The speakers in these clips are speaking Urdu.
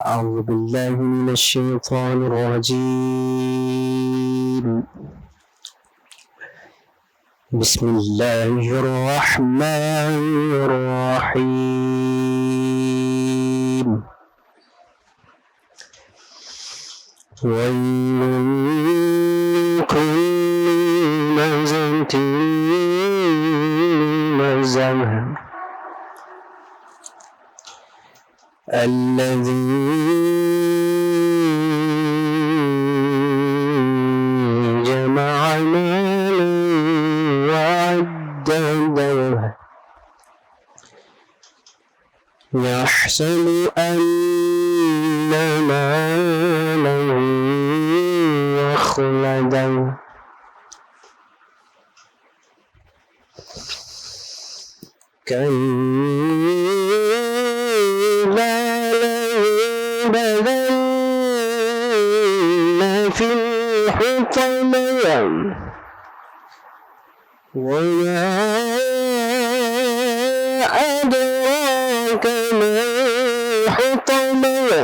أعوذ بالله من الشيطان الرجيم. بسم الله الرحمن الرحيم. ويل لكل همزة لمزة الذي جمع مالا وعدده يحسب أن ماله أخلده كلا لينبذن في الحطمة وما أدراك ما الحطمة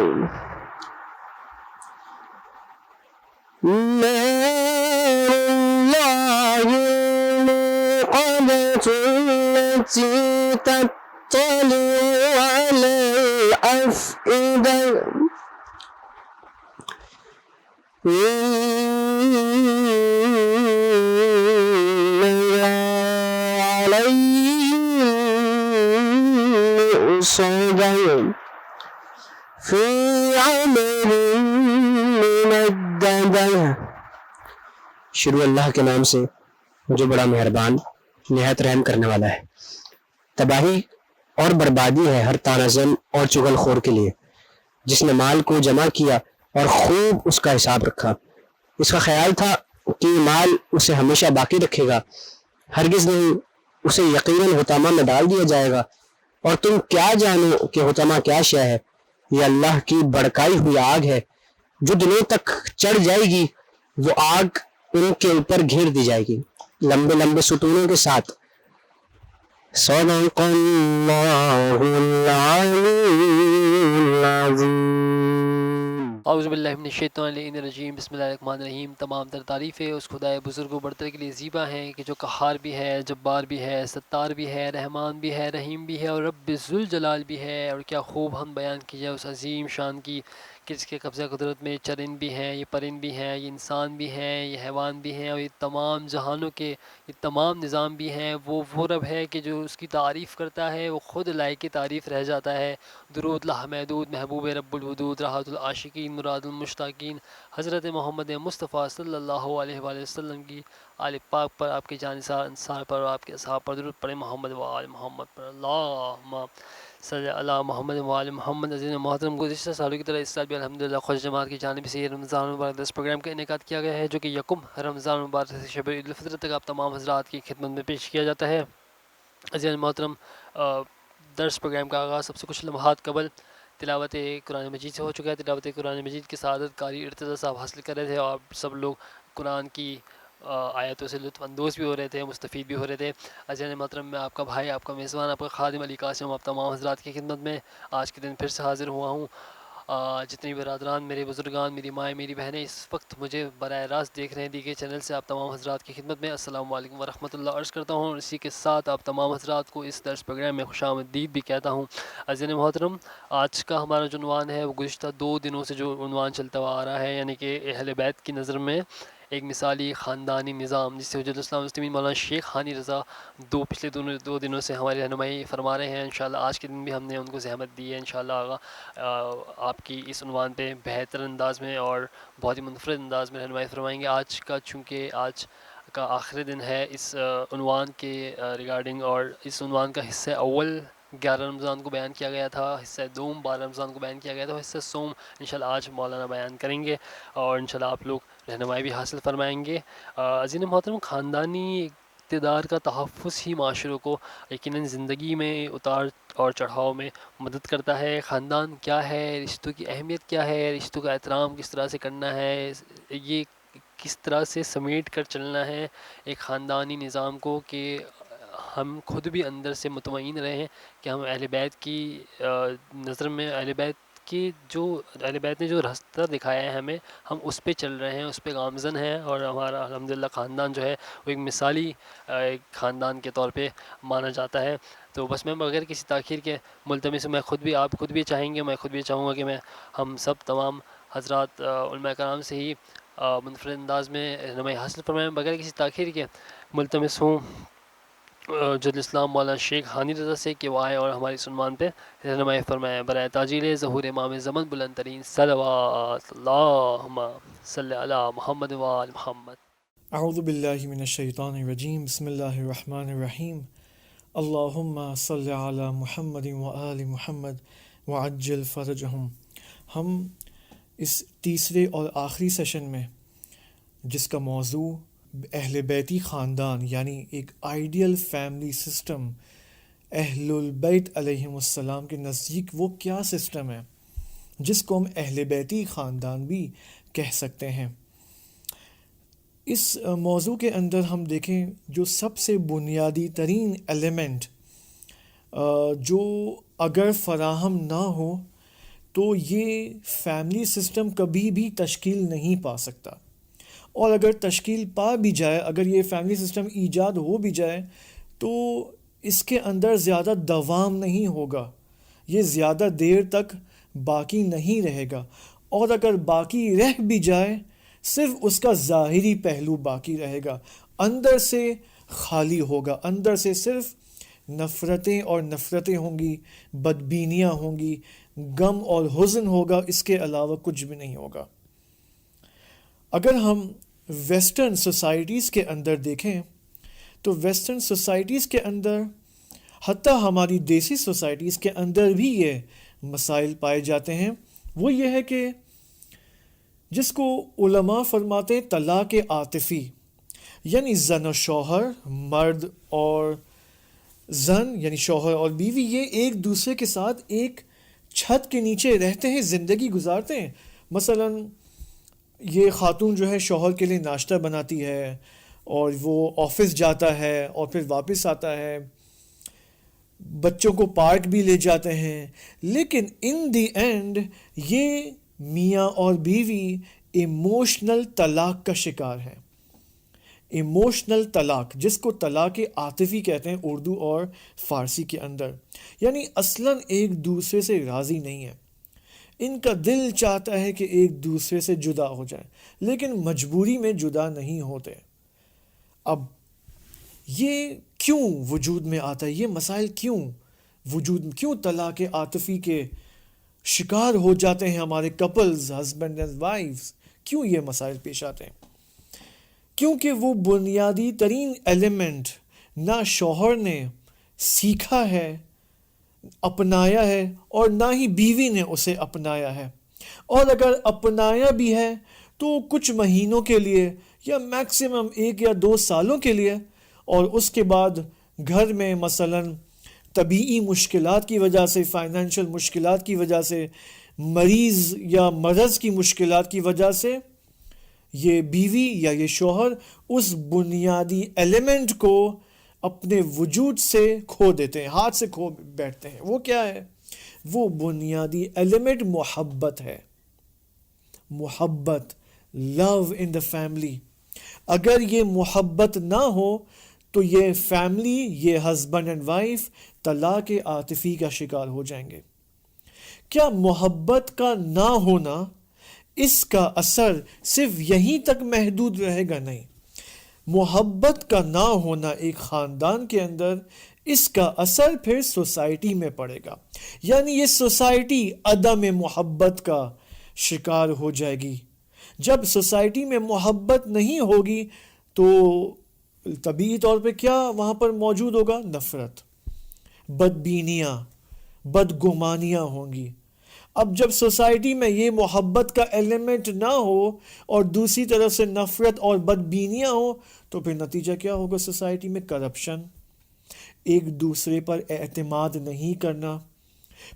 نار الله الموقدة التي تطلع على الأفئدة إنها عليهم مؤصدة في عمل ممددة. شروع اللہ کے نام سے جو بڑا مہربان نہایت رحم کرنے والا ہے. تباہی اور بربادی ہے ہر طعنہ زن اور چغل خور کے لیے جس نے مال کو جمع کیا اور خوب اس کا حساب رکھا. اس کا خیال تھا کہ مال اسے ہمیشہ باقی رکھے گا، ہرگز نہیں، اسے یقیناً حطامہ میں ڈال دیا جائے گا. اور تم کیا جانو کہ حطامہ کیا شے ہے؟ یہ اللہ کی بڑکائی ہوئی آگ ہے جو دنوں تک چڑھ جائے گی. وہ آگ ان کے اوپر گھیر دی جائے گی لمبے لمبے ستونوں کے ساتھ. صدق اللہ العلی العظیم. اعوذ باللہ من الشیطان الرجیم. بسم اللہ الرحمن الرحیم. تمام تر تعریفیں اس خدائے بزرگ و برتر کے لیے زیبا ہیں کہ جو قہار بھی ہے، جبار بھی ہے، ستار بھی ہے، رحمان بھی ہے، رحیم بھی ہے اور رب ذوالجلال بھی ہے. اور کیا خوب ہم بیان کی جائے اس عظیم شان کی کہ جس کے قبضہ قدرت میں چرند بھی ہیں، یہ پرند بھی ہیں، یہ انسان بھی ہیں، یہ حیوان بھی ہیں اور یہ تمام جہانوں کے یہ تمام نظام بھی ہیں. وہ رب ہے کہ جو اس کی تعریف کرتا ہے وہ خود لائق تعریف رہ جاتا ہے. درود لہ محدود محبوب رب الودود راحت العاشقین مراد المشتاقین حضرت محمد مصطفیٰ صلی اللہ علیہ وآلہ وسلم کی آل پاک پر، آپ کے جانثار انصار پر اور آپ کے اصحاب پر درود پڑھیں. محمد و آل محمد پر اللہم صلی علی محمد و آل محمد. عزیز محترم، گزشتہ سالوں کی طرح اس سال بھی الحمدللہ خوش جماعت کی جانب سے یہ رمضان مبارک 10 پروگرام کا انعقاد کیا گیا ہے جو کہ یکم رمضان مبارک سے شب عید الفطر تک آپ تمام حضرات کی خدمت میں پیش کیا جاتا ہے. عزیز محترم، درس پروگرام کا آغاز سب سے کچھ لمحات قبل تلاوت قرآن مجید سے ہو چکا ہے. تلاوت قرآن مجید کی سعادت قاری ارتضیٰ صاحب حاصل کر رہے تھے اور سب لوگ قرآن کی آیتوں سے لطف اندوز بھی ہو رہے تھے، مستفید بھی ہو رہے تھے. عزیز محترم، میں آپ کا بھائی، آپ کا میزبان، آپ کا خادم علی قاسم آپ تمام حضرات کی خدمت میں آج کے دن پھر سے حاضر ہوا ہوں. جتنی برادران، میرے بزرگان، میری مائیں، میری بہنیں اس وقت مجھے براہ راست دیکھ رہے ہیں دیگر چینل سے، آپ تمام حضرات کی خدمت میں السلام علیکم ورحمۃ اللہ عرض کرتا ہوں. اور اسی کے ساتھ آپ تمام حضرات کو اس درس پروگرام میں خوش آمدید بھی کہتا ہوں. عزیز محترم، آج کا ہمارا جو عنوان ہے وہ گزشتہ 2 دنوں سے جو عنوان چلتا ہوا آ رہا ہے، یعنی کہ اہل بیت کی نظر میں ایک مثالی خاندانی نظام، جس سے حجت الاسلام المسلمین مولانا شیخ ہانی رضا پچھلے 2 دنوں سے ہماری رہنمائی فرما رہے ہیں. انشاءاللہ آج کے دن بھی ہم نے ان کو زحمت دی ہے. انشاءاللہ آگا آپ کی اس عنوان پہ بہتر انداز میں اور بہت ہی منفرد انداز میں رہنمائی فرمائیں گے. آج کا چونکہ آج کا آخری دن ہے اس عنوان کے ریگارڈنگ، اور اس عنوان کا حصہ اول 11 رمضان کو بیان کیا گیا تھا، حصہ دوم 12 رمضان کو بیان کیا گیا تھا، حصہ سوم انشاءاللہ آج مولانا بیان کریں گے اور انشاءاللہ آپ لوگ رہنمائی بھی حاصل فرمائیں گے. عزیز محترم، خاندانی اقتدار کا تحفظ ہی معاشروں کو یقیناً زندگی میں اتار اور چڑھاؤ میں مدد کرتا ہے. خاندان کیا ہے، رشتوں کی اہمیت کیا ہے، رشتوں کا احترام کس طرح سے کرنا ہے، یہ کس طرح سے سمیٹ کر چلنا ہے ایک خاندانی نظام کو کہ ہم خود بھی اندر سے مطمئن رہیں کہ ہم اہل بیت کی نظر میں، اہل بیت کہ جو اہل بیت نے جو راستہ دکھایا ہے ہمیں، ہم اس پہ چل رہے ہیں، اس پہ گامزن ہیں، اور ہمارا الحمدللہ خاندان جو ہے وہ ایک مثالی ایک خاندان کے طور پہ مانا جاتا ہے۔ تو بس میں بغیر کسی تاخیر کے ملتمس میں خود بھی، آپ خود بھی چاہیں گے، میں خود بھی چاہوں گا کہ میں ہم سب تمام حضرات علماء کرام سے ہی منفرد انداز میں رہنمائی حاصل فرمائیں، بغیر کسی تاخیر کے ملتمس ہوں جد الاسلام مولانا شیخ ہانی رضا سے کہ وہ آئے اور ہماری سنمان پہ رہنمائی فرمائیں برائے تاجیل ظہور امام زمن بلند ترین صلوات اللہم صلی علی محمد و آل محمد۔ اعوذ باللہ من الشیطان الرجیم، بسم اللہ الرحمن الرحیم، اللہم صلی علی محمد و آل محمد وعجل فرجہم۔ ہم اس تیسرے اور آخری سیشن میں، جس کا موضوع اہل بیتی خاندان یعنی ایک آئیڈیل فیملی سسٹم، اہل البیت علیہم السلام کے نزدیک وہ کیا سسٹم ہے جس کو ہم اہل بیتی خاندان بھی کہہ سکتے ہیں۔ اس موضوع کے اندر ہم دیکھیں جو سب سے بنیادی ترین ایلیمنٹ جو اگر فراہم نہ ہو تو یہ فیملی سسٹم کبھی بھی تشکیل نہیں پا سکتا، اور اگر تشکیل پا بھی جائے، اگر یہ فیملی سسٹم ایجاد ہو بھی جائے تو اس کے اندر زیادہ دوام نہیں ہوگا، یہ زیادہ دیر تک باقی نہیں رہے گا، اور اگر باقی رہ بھی جائے صرف اس کا ظاہری پہلو باقی رہے گا، اندر سے خالی ہوگا، اندر سے صرف نفرتیں ہوں گی، بدبینیاں ہوں گی، غم اور حزن ہوگا، اس کے علاوہ کچھ بھی نہیں ہوگا۔ اگر ہم ویسٹرن سوسائٹیز کے اندر دیکھیں تو ویسٹرن سوسائٹیز کے اندر، حتیٰ ہماری دیسی سوسائٹیز کے اندر بھی یہ مسائل پائے جاتے ہیں۔ وہ یہ ہے کہ جس کو علماء فرماتے ہیں طلاق عاطفی، یعنی زن و شوہر، مرد اور زن یعنی شوہر اور بیوی، یہ ایک دوسرے کے ساتھ ایک چھت کے نیچے رہتے ہیں، زندگی گزارتے ہیں۔ مثلا یہ خاتون جو ہے شوہر کے لیے ناشتہ بناتی ہے، اور وہ آفس جاتا ہے اور پھر واپس آتا ہے، بچوں کو پارک بھی لے جاتے ہیں، لیکن ان دی اینڈ یہ میاں اور بیوی ایموشنل طلاق کا شکار ہے۔ ایموشنل طلاق، جس کو طلاق عاطفی کہتے ہیں اردو اور فارسی کے اندر، یعنی اصلاً ایک دوسرے سے راضی نہیں ہے، ان کا دل چاہتا ہے کہ ایک دوسرے سے جدا ہو جائیں لیکن مجبوری میں جدا نہیں ہوتے۔ اب یہ کیوں وجود میں آتا ہے؟ یہ مسائل کیوں طلاق عاطفی کے شکار ہو جاتے ہیں ہمارے کپلز، ہسبینڈ اینڈ وائفز؟ کیوں یہ مسائل پیش آتے ہیں؟ کیونکہ وہ بنیادی ترین ایلیمنٹ نہ شوہر نے سیکھا ہے، اپنایا ہے، اور نہ ہی بیوی نے اسے اپنایا ہے، اور اگر اپنایا بھی ہے تو کچھ مہینوں کے لیے یا میکسیمم 1 یا 2 سالوں کے لیے، اور اس کے بعد گھر میں مثلاً طبیعی مشکلات کی وجہ سے، فائنینشیل مشکلات کی وجہ سے، مریض یا مرض کی مشکلات کی وجہ سے، یہ بیوی یا یہ شوہر اس بنیادی ایلیمنٹ کو اپنے وجود سے کھو دیتے ہیں، ہاتھ سے کھو بیٹھتے ہیں۔ وہ کیا ہے؟ وہ بنیادی ایلیمنٹ محبت ہے، محبت، لو ان دا فیملی۔ اگر یہ محبت نہ ہو تو یہ فیملی، یہ ہسبینڈ اینڈ وائف طلاق عاطفی کا شکار ہو جائیں گے۔ کیا محبت کا نہ ہونا، اس کا اثر صرف یہیں تک محدود رہے گا؟ نہیں، محبت کا نہ ہونا ایک خاندان کے اندر، اس کا اثر پھر سوسائٹی میں پڑے گا، یعنی یہ سوسائٹی عدم محبت کا شکار ہو جائے گی۔ جب سوسائٹی میں محبت نہیں ہوگی تو طبیعی طور پہ کیا وہاں پر موجود ہوگا؟ نفرت، بدبینیاں، بدگمانیاں ہوں گی۔ اب جب سوسائٹی میں یہ محبت کا ایلیمنٹ نہ ہو اور دوسری طرف سے نفرت اور بدبینیاں ہوں تو پھر نتیجہ کیا ہوگا؟ سوسائٹی میں کرپشن، ایک دوسرے پر اعتماد نہیں کرنا،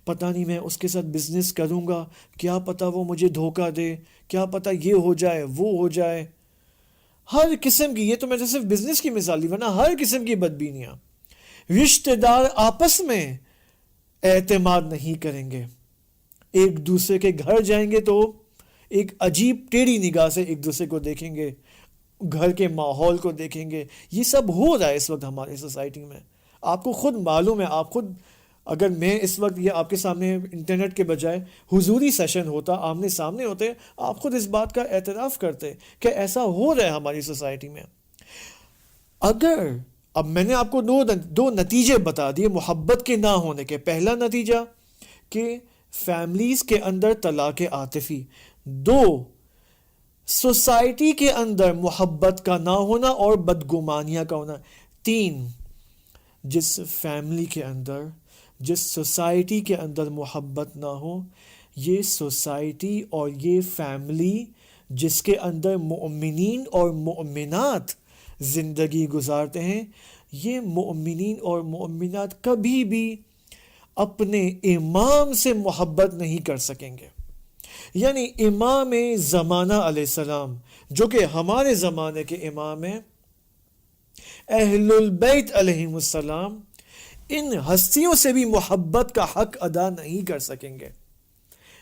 پتہ نہیں میں اس کے ساتھ بزنس کروں گا، کیا پتہ وہ مجھے دھوکہ دے، کیا پتہ یہ ہو جائے وہ ہو جائے، ہر قسم کی، یہ تو میں نے صرف بزنس کی مثال دی، ورنہ ہر قسم کی بدبینیاں۔ رشتہ دار آپس میں اعتماد نہیں کریں گے، ایک دوسرے کے گھر جائیں گے تو ایک عجیب ٹیڑھی نگاہ سے ایک دوسرے کو دیکھیں گے، گھر کے ماحول کو دیکھیں گے. یہ سب ہو رہا ہے اس وقت ہماری سوسائٹی میں. آپ کو خود معلوم ہے، آپ خود اگر میں اس وقت یہ آپ کے سامنے انٹرنیٹ کے بجائے حضوری سیشن ہوتا، آمنے سامنے ہوتے، آپ خود اس بات کا اعتراف کرتے کہ ایسا ہو رہا ہے ہماری سوسائٹی میں. اگر اب میں نے آپ کو دو نتیجے بتا دیے محبت کے نہ ہونے کے. پہلا نتیجہ کہ فیملیز کے اندر طلاق عاطفی، 2 سوسائٹی کے اندر محبت کا نہ ہونا اور بدگمانیاں کا ہونا، 3 جس فیملی کے اندر، جس سوسائٹی کے اندر محبت نہ ہو، یہ سوسائٹی اور یہ فیملی جس کے اندر مؤمنین اور مؤمنات زندگی گزارتے ہیں، یہ مؤمنین اور مؤمنات کبھی بھی اپنے امام سے محبت نہیں کر سکیں گے. یعنی امام زمانہ علیہ السلام جو کہ ہمارے زمانے کے امام ہیں، اہل البیت علیہم السلام، ان ہستیوں سے بھی محبت کا حق ادا نہیں کر سکیں گے.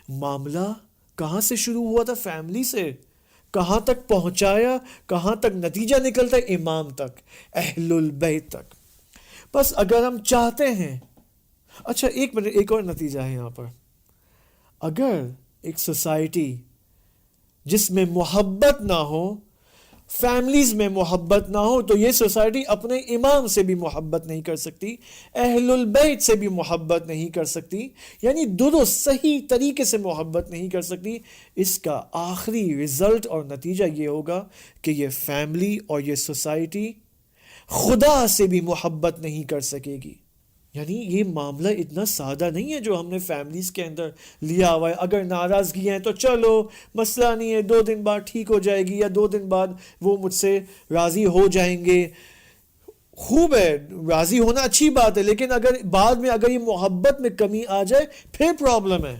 معاملہ کہاں سے شروع ہوا تھا؟ فیملی سے. کہاں تک پہنچایا؟ کہاں تک نتیجہ نکلتا ہے؟ امام تک، اہل البیت تک. بس اگر ہم چاہتے ہیں، اچھا ایک منٹ، ایک اور نتیجہ ہے یہاں پر. اگر ایک سوسائٹی جس میں محبت نہ ہو، فیملیز میں محبت نہ ہو، تو یہ سوسائٹی اپنے امام سے بھی محبت نہیں کر سکتی، اہل البیت سے بھی محبت نہیں کر سکتی، یعنی دونوں صحیح طریقے سے محبت نہیں کر سکتی. اس کا آخری رزلٹ اور نتیجہ یہ ہوگا کہ یہ فیملی اور یہ سوسائٹی خدا سے بھی محبت نہیں کر سکے گی. یعنی یہ معاملہ اتنا سادہ نہیں ہے جو ہم نے فیملیز کے اندر لیا ہوا ہے. اگر ناراضگی ہیں تو چلو مسئلہ نہیں ہے، 2 دن بعد ٹھیک ہو جائے گی، یا 2 دن بعد وہ مجھ سے راضی ہو جائیں گے. خوب ہے، راضی ہونا اچھی بات ہے، لیکن اگر بعد میں اگر یہ محبت میں کمی آ جائے پھر پرابلم ہے.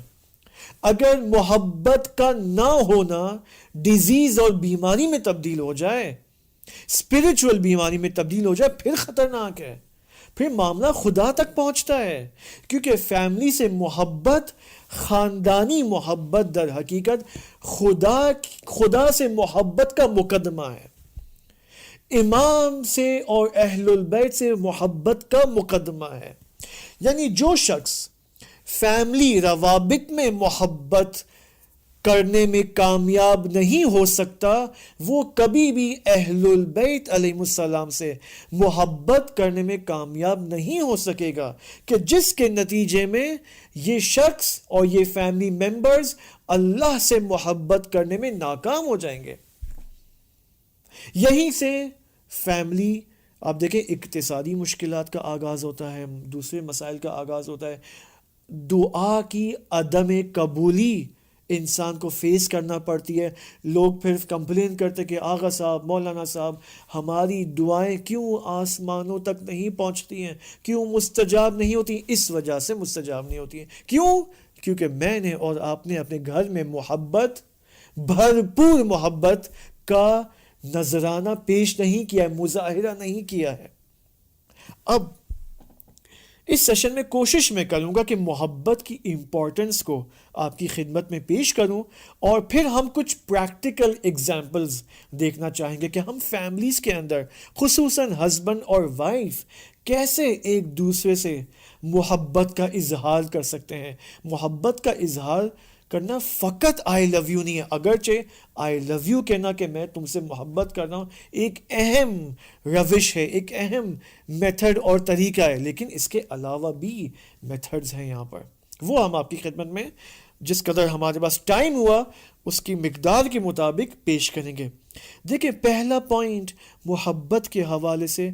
اگر محبت کا نہ ہونا ڈیزیز اور بیماری میں تبدیل ہو جائے، اسپرچول بیماری میں تبدیل ہو جائے، پھر خطرناک ہے. پھر معاملہ خدا تک پہنچتا ہے، کیونکہ فیملی سے محبت، خاندانی محبت در حقیقت خدا سے محبت کا مقدمہ ہے. امام سے اور اہل البیت سے محبت کا مقدمہ ہے. یعنی جو شخص فیملی روابط میں محبت کرنے میں کامیاب نہیں ہو سکتا، وہ کبھی بھی اہل البیت علیہ السلام سے محبت کرنے میں کامیاب نہیں ہو سکے گا، کہ جس کے نتیجے میں یہ شخص اور یہ فیملی ممبرز اللہ سے محبت کرنے میں ناکام ہو جائیں گے. یہیں سے فیملی، آپ دیکھیں، اقتصادی مشکلات کا آغاز ہوتا ہے، دوسرے مسائل کا آغاز ہوتا ہے. دعا کی عدم قبولی انسان کو فیس کرنا پڑتی ہے. لوگ پھر کمپلین کرتے کہ آغا صاحب، مولانا صاحب، ہماری دعائیں کیوں آسمانوں تک نہیں پہنچتی ہیں، کیوں مستجاب نہیں ہوتی؟ اس وجہ سے مستجاب نہیں ہوتی ہیں. کیوں؟ کیونکہ میں نے اور آپ نے اپنے گھر میں محبت، بھرپور محبت کا نذرانہ پیش نہیں کیا ہے، مظاہرہ نہیں کیا ہے. اب اس سیشن میں کوشش میں کروں گا کہ محبت کی امپورٹنس کو آپ کی خدمت میں پیش کروں، اور پھر ہم کچھ پریکٹیکل ایگزامپلز دیکھنا چاہیں گے کہ ہم فیملیز کے اندر، خصوصاً ہسبینڈ اور وائف، کیسے ایک دوسرے سے محبت کا اظہار کر سکتے ہیں. محبت کا اظہار کرنا فقط آئی لو یو نہیں ہے، اگرچہ آئی لو یو کہنا کہ میں تم سے محبت کر رہا ہوں ایک اہم روش ہے، ایک اہم میتھڈ اور طریقہ ہے، لیکن اس کے علاوہ بھی میتھڈز ہیں یہاں پر. وہ ہم آپ کی خدمت میں جس قدر ہمارے پاس ٹائم ہوا اس کی مقدار کے مطابق پیش کریں گے. دیکھیں، پہلا پوائنٹ محبت کے حوالے سے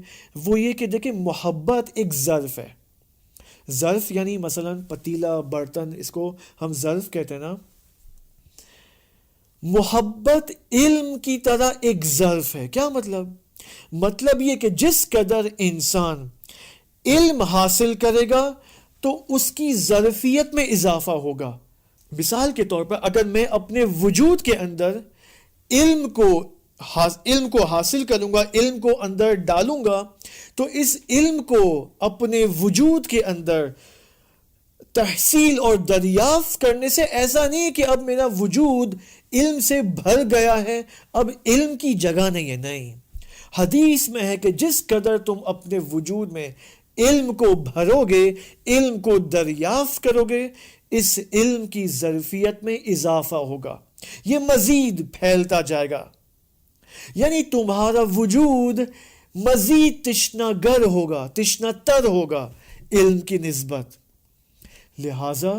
وہ یہ کہ دیکھیں، محبت ایک ظرف ہے. ظرف یعنی مثلا پتیلا، برتن، اس کو ہم ظرف کہتے ہیں نا. محبت علم کی طرح ایک ظرف ہے. کیا مطلب؟ مطلب یہ کہ جس قدر انسان علم حاصل کرے گا تو اس کی ظرفیت میں اضافہ ہوگا. مثال کے طور پر اگر میں اپنے وجود کے اندر علم کو حاصل کروں گا، علم کو اندر ڈالوں گا، تو اس علم کو اپنے وجود کے اندر تحصیل اور دریافت کرنے سے ایسا نہیں ہے کہ اب میرا وجود علم سے بھر گیا ہے، اب علم کی جگہ نہیں ہے. نہیں، حدیث میں ہے کہ جس قدر تم اپنے وجود میں علم کو بھرو گے، علم کو دریافت کرو گے، اس علم کی ظرفیت میں اضافہ ہوگا، یہ مزید پھیلتا جائے گا. یعنی تمہارا وجود مزید تشنا گر ہوگا، تشنا تر ہوگا علم کی نسبت. لہذا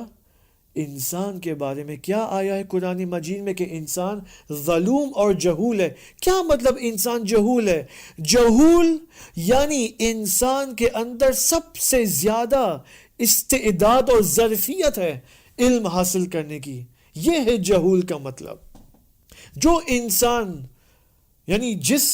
انسان کے بارے میں کیا آیا ہے قرآن مجید میں کہ انسان ظلوم اور جہول ہے. کیا مطلب انسان جہول ہے؟ جہول یعنی انسان کے اندر سب سے زیادہ استعداد اور ظرفیت ہے علم حاصل کرنے کی. یہ ہے جہول کا مطلب. جو انسان یعنی جس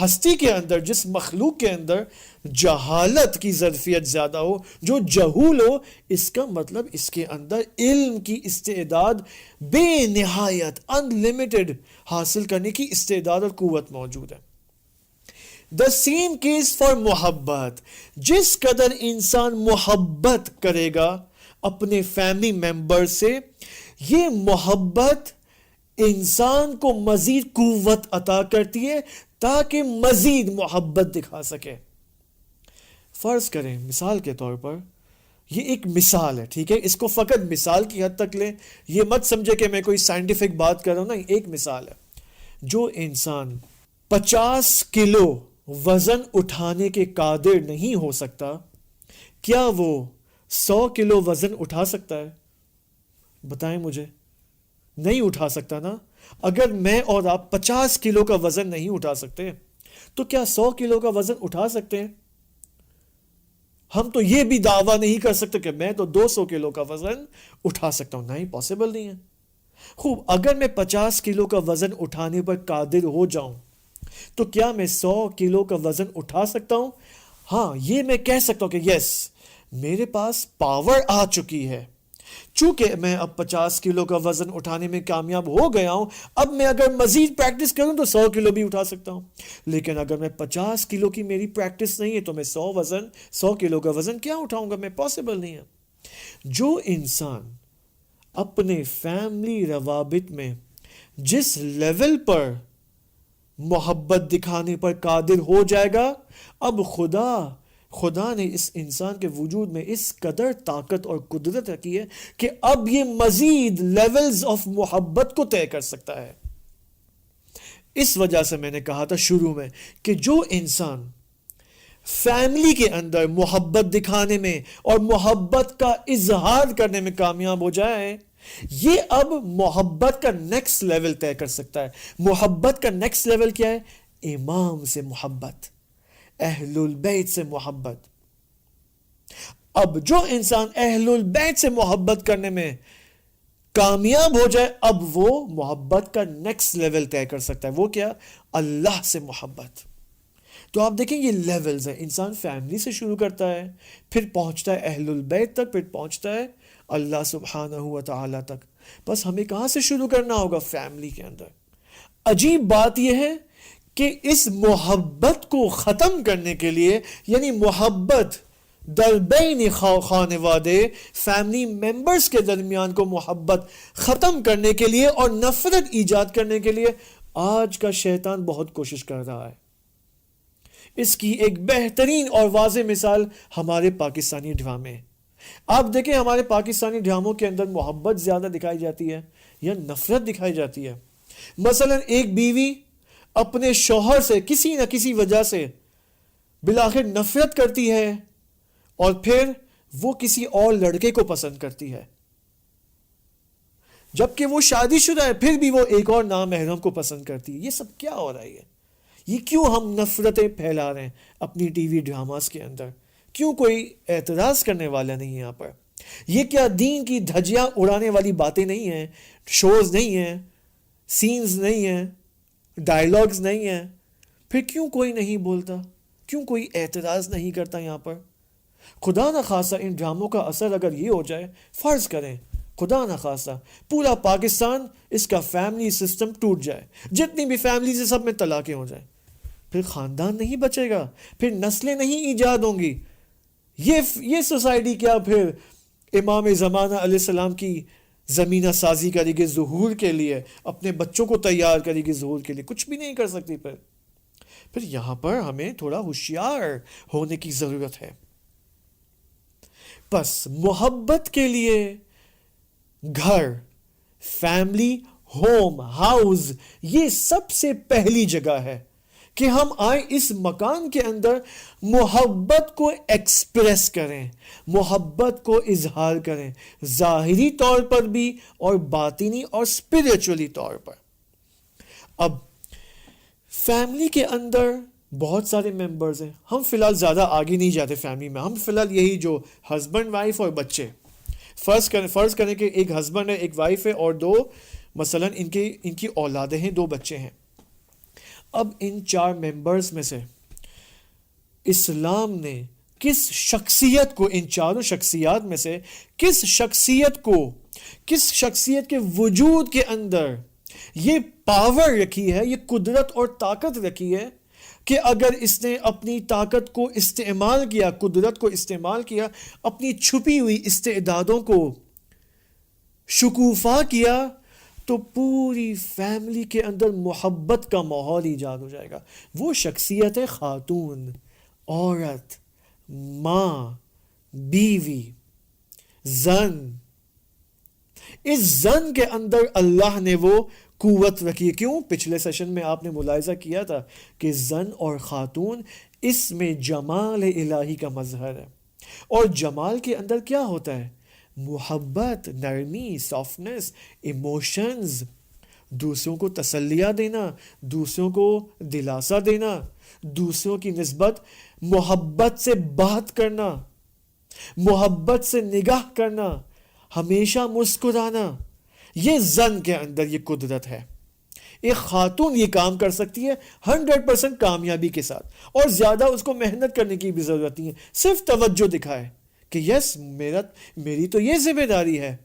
ہستی کے اندر، جس مخلوق کے اندر جہالت کی ظرفیت زیادہ ہو، جو جہول ہو، اس کا مطلب اس کے اندر علم کی استعداد بے نہایت انلمیٹڈ حاصل کرنے کی استعداد اور قوت موجود ہے. The same case for محبت. جس قدر انسان محبت کرے گا اپنے فیملی ممبر سے، یہ محبت انسان کو مزید قوت عطا کرتی ہے تاکہ مزید محبت دکھا سکے. فرض کریں مثال کے طور پر، یہ ایک مثال ہے، ٹھیک ہے، اس کو فقط مثال کی حد تک لیں، یہ مت سمجھے کہ میں کوئی سائنٹیفک بات کر رہا ہوں. نا، ایک مثال ہے. جو انسان 50 کلو وزن اٹھانے کے قادر نہیں ہو سکتا، کیا وہ 100 کلو وزن اٹھا سکتا ہے؟ بتائیں مجھے. نہیں اٹھا سکتا نا. اگر میں اور آپ 50 کلو کا وزن نہیں اٹھا سکتے تو کیا 100 کلو کا وزن اٹھا سکتے ہیں؟ ہم تو یہ بھی دعویٰ نہیں کر سکتے کہ میں تو 200 کلو کا وزن اٹھا سکتا ہوں. نہیں، پاسبل نہیں ہے. خوب، اگر میں 50 کلو کا وزن اٹھانے پر قادر ہو جاؤں تو کیا میں 100 کلو کا وزن اٹھا سکتا ہوں؟ ہاں، یہ میں کہہ سکتا ہوں کہ یس، میرے پاس پاور آ چکی ہے. چونکہ میں اب 50 کلو کا وزن اٹھانے میں کامیاب ہو گیا ہوں، اب میں اگر مزید پریکٹس کروں تو 100 کلو بھی اٹھا سکتا ہوں. لیکن اگر میں 50 کلو کی میری پریکٹس نہیں ہے تو میں 100 کلو کا وزن کیا اٹھاؤں گا؟ میں پاسبل نہیں ہے. جو انسان اپنے فیملی روابط میں جس لیول پر محبت دکھانے پر قادر ہو جائے گا، اب خدا نے اس انسان کے وجود میں اس قدر طاقت اور قدرت رکھی ہے کہ اب یہ مزید لیولز آف محبت کو طے کر سکتا ہے. اس وجہ سے میں نے کہا تھا شروع میں کہ جو انسان فیملی کے اندر محبت دکھانے میں اور محبت کا اظہار کرنے میں کامیاب ہو جائے، یہ اب محبت کا نیکسٹ لیول طے کر سکتا ہے. محبت کا نیکسٹ لیول کیا ہے؟ امام سے محبت، اہل البیت سے محبت. اب جو انسان اہل البیت سے محبت کرنے میں کامیاب ہو جائے، اب وہ محبت کا نیکسٹ لیول طے کر سکتا ہے. وہ کیا؟ اللہ سے محبت. تو آپ دیکھیں یہ لیولز ہیں. انسان فیملی سے شروع کرتا ہے، پھر پہنچتا ہے اہل البیت تک، پھر پہنچتا ہے اللہ سبحانہ و تعالی تک. بس ہمیں کہاں سے شروع کرنا ہوگا؟ فیملی کے اندر. عجیب بات یہ ہے کہ اس محبت کو ختم کرنے کے لیے، یعنی محبت در بین خانوادے، فیملی ممبرز کے درمیان کو محبت ختم کرنے کے لیے اور نفرت ایجاد کرنے کے لیے آج کا شیطان بہت کوشش کر رہا ہے. اس کی ایک بہترین اور واضح مثال ہمارے پاکستانی ڈرامے. آپ دیکھیں ہمارے پاکستانی ڈراموں کے اندر محبت زیادہ دکھائی جاتی ہے یا نفرت دکھائی جاتی ہے؟ مثلا ایک بیوی اپنے شوہر سے کسی نہ کسی وجہ سے بالآخر نفرت کرتی ہے اور پھر وہ کسی اور لڑکے کو پسند کرتی ہے، جبکہ وہ شادی شدہ ہے، پھر بھی وہ ایک اور نامحرم کو پسند کرتی ہے. یہ سب کیا ہو رہا ہے؟ یہ کیوں ہم نفرتیں پھیلا رہے ہیں اپنی ٹی وی ڈراماز کے اندر؟ کیوں کوئی اعتراض کرنے والا نہیں ہے یہاں پر؟ یہ کیا دین کی دھجیاں اڑانے والی باتیں نہیں ہیں؟ شوز نہیں ہیں، سینز نہیں ہیں، ڈائلاگز نہیں ہیں؟ پھر کیوں کوئی نہیں بولتا؟ کیوں کوئی اعتراض نہیں کرتا یہاں پر؟ خدا نہ خواستہ ان ڈراموں کا اثر اگر یہ ہو جائے، فرض کریں خدا نہ خواستہ پورا پاکستان اس کا فیملی سسٹم ٹوٹ جائے، جتنی بھی فیملیز ہیں سب میں طلاقیں ہو جائیں، پھر خاندان نہیں بچے گا، پھر نسلیں نہیں ایجاد ہوں گی. یہ سوسائٹی کیا پھر امام زمانہ علیہ السلام کی زمینہ سازی کرے گی ظہور کے لیے، اپنے بچوں کو تیار کرے گی ظہور کے لیے، کچھ بھی نہیں کر سکتی. پھر یہاں پر ہمیں تھوڑا ہوشیار ہونے کی ضرورت ہے. بس محبت کے لیے گھر، فیملی، ہوم، ہاؤس، یہ سب سے پہلی جگہ ہے کہ ہم آئیں اس مکان کے اندر محبت کو ایکسپریس کریں، محبت کو اظہار کریں، ظاہری طور پر بھی اور باطنی اور اسپرچولی طور پر. اب فیملی کے اندر بہت سارے ممبرز ہیں. ہم فی الحال زیادہ آگے نہیں جاتے فیملی میں. ہم فی الحال یہی جو ہسبینڈ وائف اور بچے، فرض کریں کہ ایک ہسبینڈ ہے، ایک وائف ہے، اور دو مثلا ان کی اولادیں ہیں، 2 بچے ہیں. اب ان 4 ممبرز میں سے اسلام نے کس شخصیت کو، ان چاروں شخصیات میں سے کس شخصیت کے وجود کے اندر یہ پاور رکھی ہے، یہ قدرت اور طاقت رکھی ہے کہ اگر اس نے اپنی طاقت کو استعمال کیا، قدرت کو استعمال کیا، اپنی چھپی ہوئی استعدادوں کو شکوفا کیا، تو پوری فیملی کے اندر محبت کا ماحول ایجاد ہو جائے گا. وہ شخصیت ہے خاتون، عورت، ماں، بیوی، زن. اس زن کے اندر اللہ نے وہ قوت رکھی ہے. کیوں؟ پچھلے سیشن میں آپ نے ملاحظہ کیا تھا کہ زن اور خاتون، اس میں جمال الہی کا مظہر ہے. اور جمال کے اندر کیا ہوتا ہے؟ محبت، نرمی، سافٹنس، ایموشنز، دوسروں کو تسلیہ دینا، دوسروں کو دلاسا دینا، دوسروں کی نسبت محبت سے بات کرنا، محبت سے نگاہ کرنا، ہمیشہ مسکرانا. یہ زن کے اندر یہ قدرت ہے. ایک خاتون یہ کام کر سکتی ہے 100% کامیابی کے ساتھ، اور زیادہ اس کو محنت کرنے کی بھی ضرورت نہیں ہے. صرف توجہ دکھائے کہ یس میری تو یہ ذمہ داری ہے.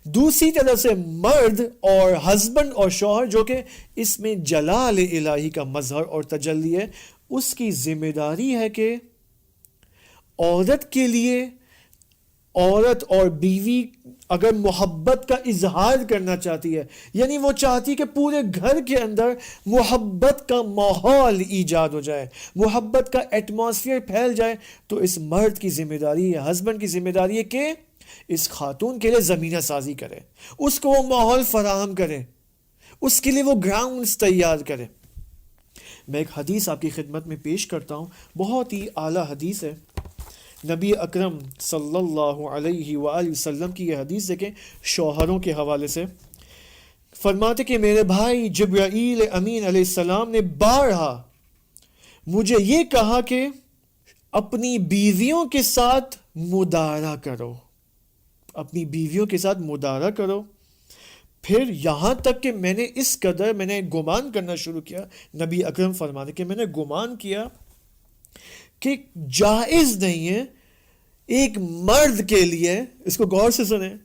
دوسری طرف سے مرد اور ہسبینڈ اور شوہر، جو کہ اس میں جلال الہی کا مظہر اور تجلی ہے، اس کی ذمہ داری ہے کہ عورت کے لیے، عورت اور بیوی اگر محبت کا اظہار کرنا چاہتی ہے، یعنی وہ چاہتی کہ پورے گھر کے اندر محبت کا ماحول ایجاد ہو جائے، محبت کا ایٹماسفیئر پھیل جائے، تو اس مرد کی ذمہ داری ہے، ہسبینڈ کی ذمہ داری ہے کہ اس خاتون کے لیے زمینہ سازی کرے، اس کو وہ ماحول فراہم کرے، اس کے لیے وہ گراؤنڈز تیار کرے. میں ایک حدیث آپ کی خدمت میں پیش کرتا ہوں، بہت ہی اعلیٰ حدیث ہے. نبی اکرم صلی اللہ علیہ وآلہ وسلم کی یہ حدیث دیکھیں، شوہروں کے حوالے سے فرماتے کہ میرے بھائی جبرائیل امین علیہ السلام نے بارہا مجھے یہ کہا کہ اپنی بیویوں کے ساتھ مدارا کرو، اپنی بیویوں کے ساتھ مدارا کرو. پھر یہاں تک کہ میں نے گمان کرنا شروع کیا. نبی اکرم فرماتے کہ میں نے گمان کیا کہ جائز نہیں ہے ایک مرد کے لیے، اس کو غور سے سنیں،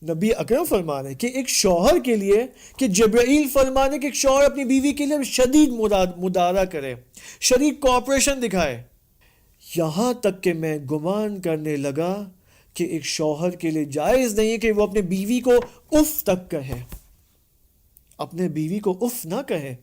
نبی اکرم فرمانے کہ ایک شوہر کے لیے، کہ جبرائیل فرمانے کہ ایک شوہر اپنی بیوی کے لیے شدید مدارا کرے، شدید کوآپریشن دکھائے. یہاں تک کہ میں گمان کرنے لگا کہ ایک شوہر کے لیے جائز نہیں ہے کہ وہ اپنے بیوی کو اف تک کہے، اپنے بیوی کو اف نہ کہے.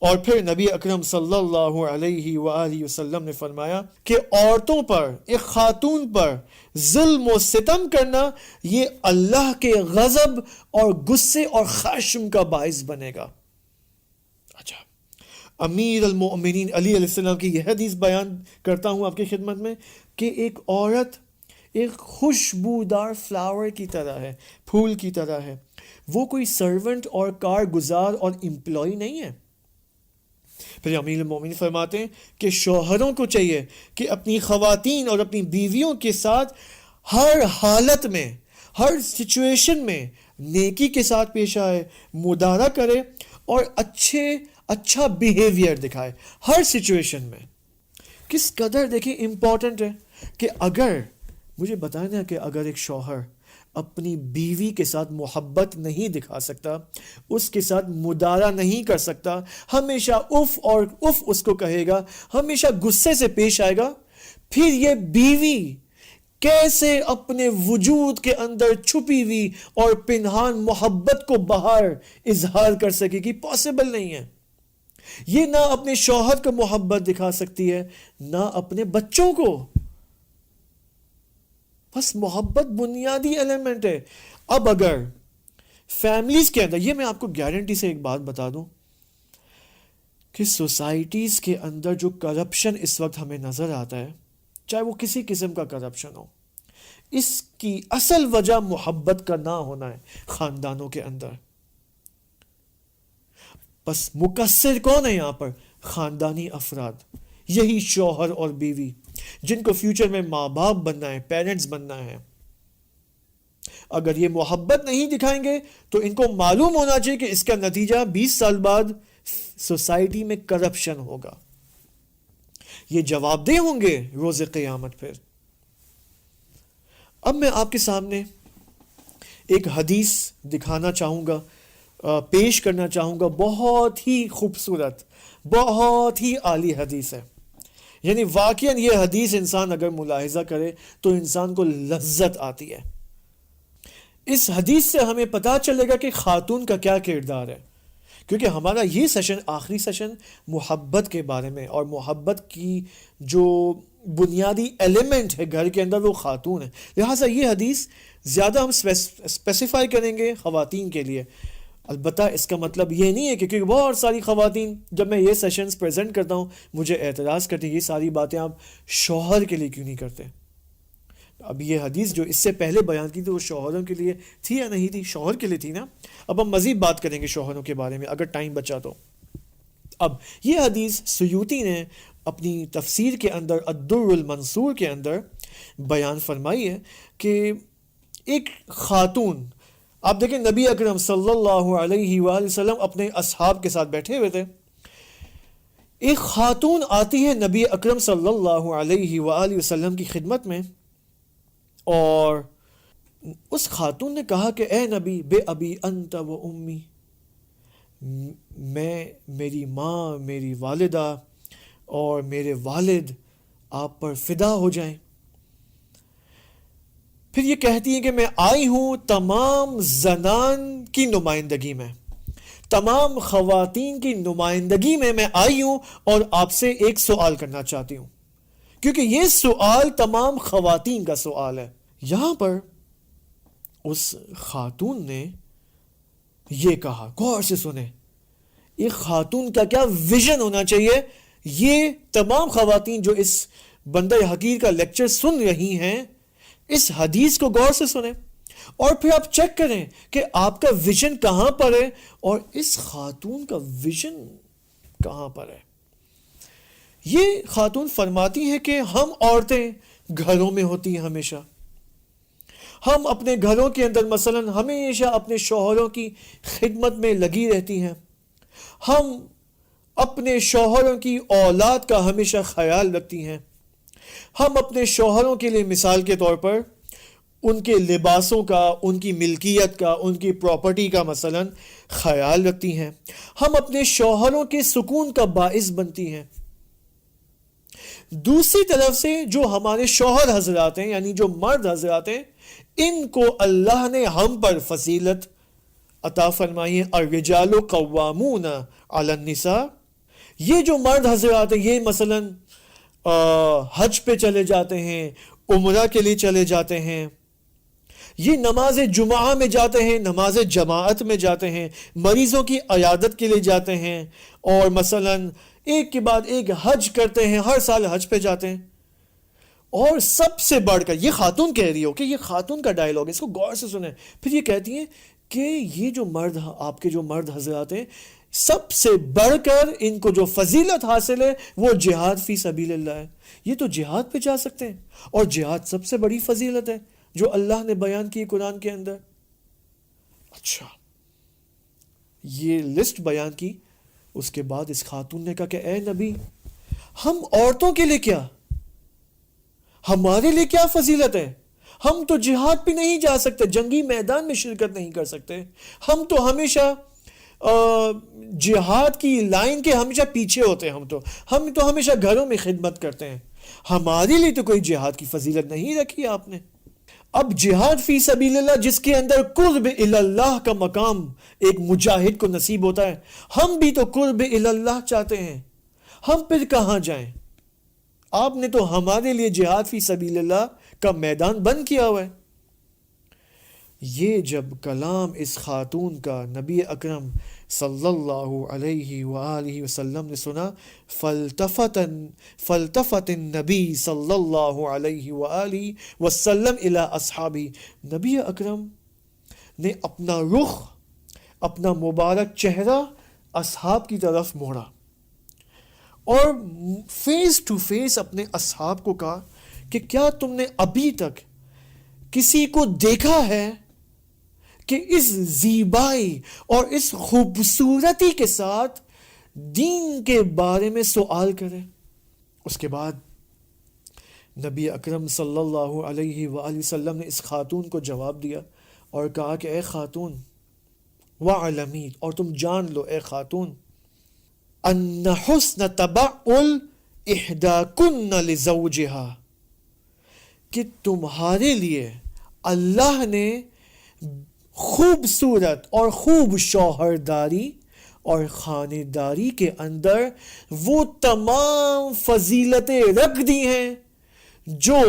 اور پھر نبی اکرم صلی اللہ علیہ وآلہ وسلم نے فرمایا کہ عورتوں پر، ایک خاتون پر ظلم و ستم کرنا یہ اللہ کے غضب اور غصے اور خشم کا باعث بنے گا. اچھا، امیر المؤمنین علی علیہ السلام کی یہ حدیث بیان کرتا ہوں آپ کی خدمت میں کہ ایک عورت ایک خوشبودار فلاور کی طرح ہے، پھول کی طرح ہے. وہ کوئی سرونٹ اور کارگزار اور امپلائی نہیں ہے. پھر امیر المومنین فرماتے ہیں کہ شوہروں کو چاہیے کہ اپنی خواتین اور اپنی بیویوں کے ساتھ ہر حالت میں، ہر سچویشن میں نیکی کے ساتھ پیش آئے، مدارا کرے اور اچھا بیہیویئر دکھائے ہر سچویشن میں. کس قدر دیکھیں امپورٹنٹ ہے کہ اگر مجھے بتائیں نا کہ اگر ایک شوہر اپنی بیوی کے ساتھ محبت نہیں دکھا سکتا، اس کے ساتھ مدارا نہیں کر سکتا، ہمیشہ اف اور اف اس کو کہے گا، ہمیشہ غصے سے پیش آئے گا، پھر یہ بیوی کیسے اپنے وجود کے اندر چھپی ہوئی اور پنہان محبت کو باہر اظہار کر سکے گی؟ پاسبل نہیں ہے. یہ نہ اپنے شوہر کو محبت دکھا سکتی ہے، نہ اپنے بچوں کو. بس محبت بنیادی ایلیمنٹ ہے. اب اگر فیملیز کے اندر، یہ میں آپ کو گارنٹی سے ایک بات بتا دوں کہ سوسائٹیز کے اندر جو کرپشن اس وقت ہمیں نظر آتا ہے، چاہے وہ کسی قسم کا کرپشن ہو، اس کی اصل وجہ محبت کا نہ ہونا ہے خاندانوں کے اندر. بس مقصر کون ہے یہاں پر؟ خاندانی افراد، یہی شوہر اور بیوی جن کو فیوچر میں ماں باپ بننا ہے، پیرنٹس بننا ہے. اگر یہ محبت نہیں دکھائیں گے تو ان کو معلوم ہونا چاہیے کہ اس کا نتیجہ 20 سال بعد سوسائٹی میں کرپشن ہوگا. یہ جواب دہ ہوں گے روز قیامت پھر. اب میں آپ کے سامنے ایک حدیث دکھانا چاہوں گا، پیش کرنا چاہوں گا. بہت ہی خوبصورت، بہت ہی عالی حدیث ہے. یعنی واقعاً یہ حدیث انسان اگر ملاحظہ کرے تو انسان کو لذت آتی ہے. اس حدیث سے ہمیں پتہ چلے گا کہ خاتون کا کیا کردار ہے، کیونکہ ہمارا یہ سیشن، آخری سیشن، محبت کے بارے میں، اور محبت کی جو بنیادی ایلیمنٹ ہے گھر کے اندر وہ خاتون ہے. لہٰذا یہ حدیث زیادہ ہم اسپیسیفائی کریں گے خواتین کے لیے. البتہ اس کا مطلب یہ نہیں ہے کہ کیونکہ بہت ساری خواتین جب میں یہ سیشنز پریزنٹ کرتا ہوں مجھے اعتراض کرتے ہیں، یہ ساری باتیں آپ شوہر کے لیے کیوں نہیں کرتے؟ اب یہ حدیث جو اس سے پہلے بیان کی تھی وہ شوہروں کے لیے تھی یا نہیں تھی؟ شوہر کے لیے تھی نا. اب ہم مزید بات کریں گے شوہروں کے بارے میں اگر ٹائم بچا تو. اب یہ حدیث سیوطی نے اپنی تفسیر کے اندر الدر المنصور کے اندر بیان فرمائی ہے کہ ایک خاتون، آپ دیکھیں نبی اکرم صلی اللہ علیہ وآلہ وسلم اپنے اصحاب کے ساتھ بیٹھے ہوئے تھے. ایک خاتون آتی ہے نبی اکرم صلی اللہ علیہ وآلہ وسلم کی خدمت میں، اور اس خاتون نے کہا کہ اے نبی، بے ابی انت و امی، میں، میری ماں، میری والدہ اور میرے والد آپ پر فدا ہو جائیں. پھر یہ کہتی ہیں کہ میں آئی ہوں تمام زنان کی نمائندگی میں، تمام خواتین کی نمائندگی میں آئی ہوں، اور آپ سے ایک سوال کرنا چاہتی ہوں، کیونکہ یہ سوال تمام خواتین کا سوال ہے. یہاں پر اس خاتون نے یہ کہا، غور سے سنیں، ایک خاتون کا کیا ویژن ہونا چاہیے. یہ تمام خواتین جو اس بندہ حقیر کا لیکچر سن رہی ہیں، اس حدیث کو غور سے سنیں اور پھر آپ چیک کریں کہ آپ کا ویژن کہاں پر ہے اور اس خاتون کا ویژن کہاں پر ہے. یہ خاتون فرماتی ہے کہ ہم عورتیں گھروں میں ہوتی ہیں، ہمیشہ ہم اپنے گھروں کے اندر مثلا ہمیشہ اپنے شوہروں کی خدمت میں لگی رہتی ہیں. ہم اپنے شوہروں کی اولاد کا ہمیشہ خیال رکھتی ہیں. ہم اپنے شوہروں کے لیے مثال کے طور پر ان کے لباسوں کا، ان کی ملکیت کا، ان کی پراپرٹی کا مثلا خیال رکھتی ہیں. ہم اپنے شوہروں کے سکون کا باعث بنتی ہیں. دوسری طرف سے جو ہمارے شوہر حضرات ہیں، یعنی جو مرد حضرات ہیں، ان کو اللہ نے ہم پر فضیلت عطا فرمائی ہے. الرجال قوامون علی النساء. یہ جو مرد حضرات ہیں یہ مثلا حج پہ چلے جاتے ہیں، عمرہ کے لیے چلے جاتے ہیں، یہ نماز جمعہ میں جاتے ہیں، نماز جماعت میں جاتے ہیں، مریضوں کی عیادت کے لیے جاتے ہیں، اور مثلا ایک کے بعد ایک حج کرتے ہیں، ہر سال حج پہ جاتے ہیں. اور سب سے بڑھ کر یہ خاتون کہہ رہی ہو کہ یہ خاتون کا ڈائلاگ ہے، اس کو غور سے سنیں. پھر یہ کہتی ہیں کہ یہ جو مرد، آپ کے جو مرد حضرات ہیں، سب سے بڑھ کر ان کو جو فضیلت حاصل ہے وہ جہاد فی سبیل اللہ ہے. یہ تو جہاد پہ جا سکتے ہیں، اور جہاد سب سے بڑی فضیلت ہے جو اللہ نے بیان کی قرآن کے اندر. اچھا، یہ لسٹ بیان کی. اس کے بعد اس خاتون نے کہا کہ اے نبی، ہم عورتوں کے لیے کیا، ہمارے لیے کیا فضیلت ہے؟ ہم تو جہاد پہ نہیں جا سکتے، جنگی میدان میں شرکت نہیں کر سکتے. ہم تو ہمیشہ جہاد کی لائن کے ہمیشہ پیچھے ہوتے ہیں. ہم تو ہمیشہ گھروں میں خدمت کرتے ہیں. ہمارے لیے تو کوئی جہاد کی فضیلت نہیں رکھی آپ نے. اب جہاد فی سبیل اللہ جس کے اندر قرب اللہ کا مقام ایک مجاہد کو نصیب ہوتا ہے، ہم بھی تو قرب اللہ چاہتے ہیں، ہم پھر کہاں جائیں؟ آپ نے تو ہمارے لیے جہاد فی سبیل اللہ کا میدان بند کیا ہوا ہے. یہ جب کلام اس خاتون کا نبی اکرم صلی اللہ علیہ وآلہ وسلم نے سنا، فلتفت النبی صلی اللہ علیہ وآلہ وسلم الی اصحابہ، نبی اکرم نے اپنا رخ، اپنا مبارک چہرہ اصحاب کی طرف موڑا اور فیس ٹو فیس اپنے اصحاب کو کہا کہ کیا تم نے ابھی تک کسی کو دیکھا ہے کہ اس زیبائی اور اس خوبصورتی کے ساتھ دین کے بارے میں سوال کرے؟ اس کے بعد نبی اکرم صلی اللہ علیہ وآلہ وسلم نے اس خاتون کو جواب دیا اور کہا کہ اے خاتون، وَعَلَمِي، اور تم جان لو اے خاتون، ان حسن تبعل احداکن لزوجہا، کہ تمہارے لیے اللہ نے خوبصورت اور خوب شوہرداری اور خانے داری کے اندر وہ تمام فضیلتیں رکھ دی ہیں جو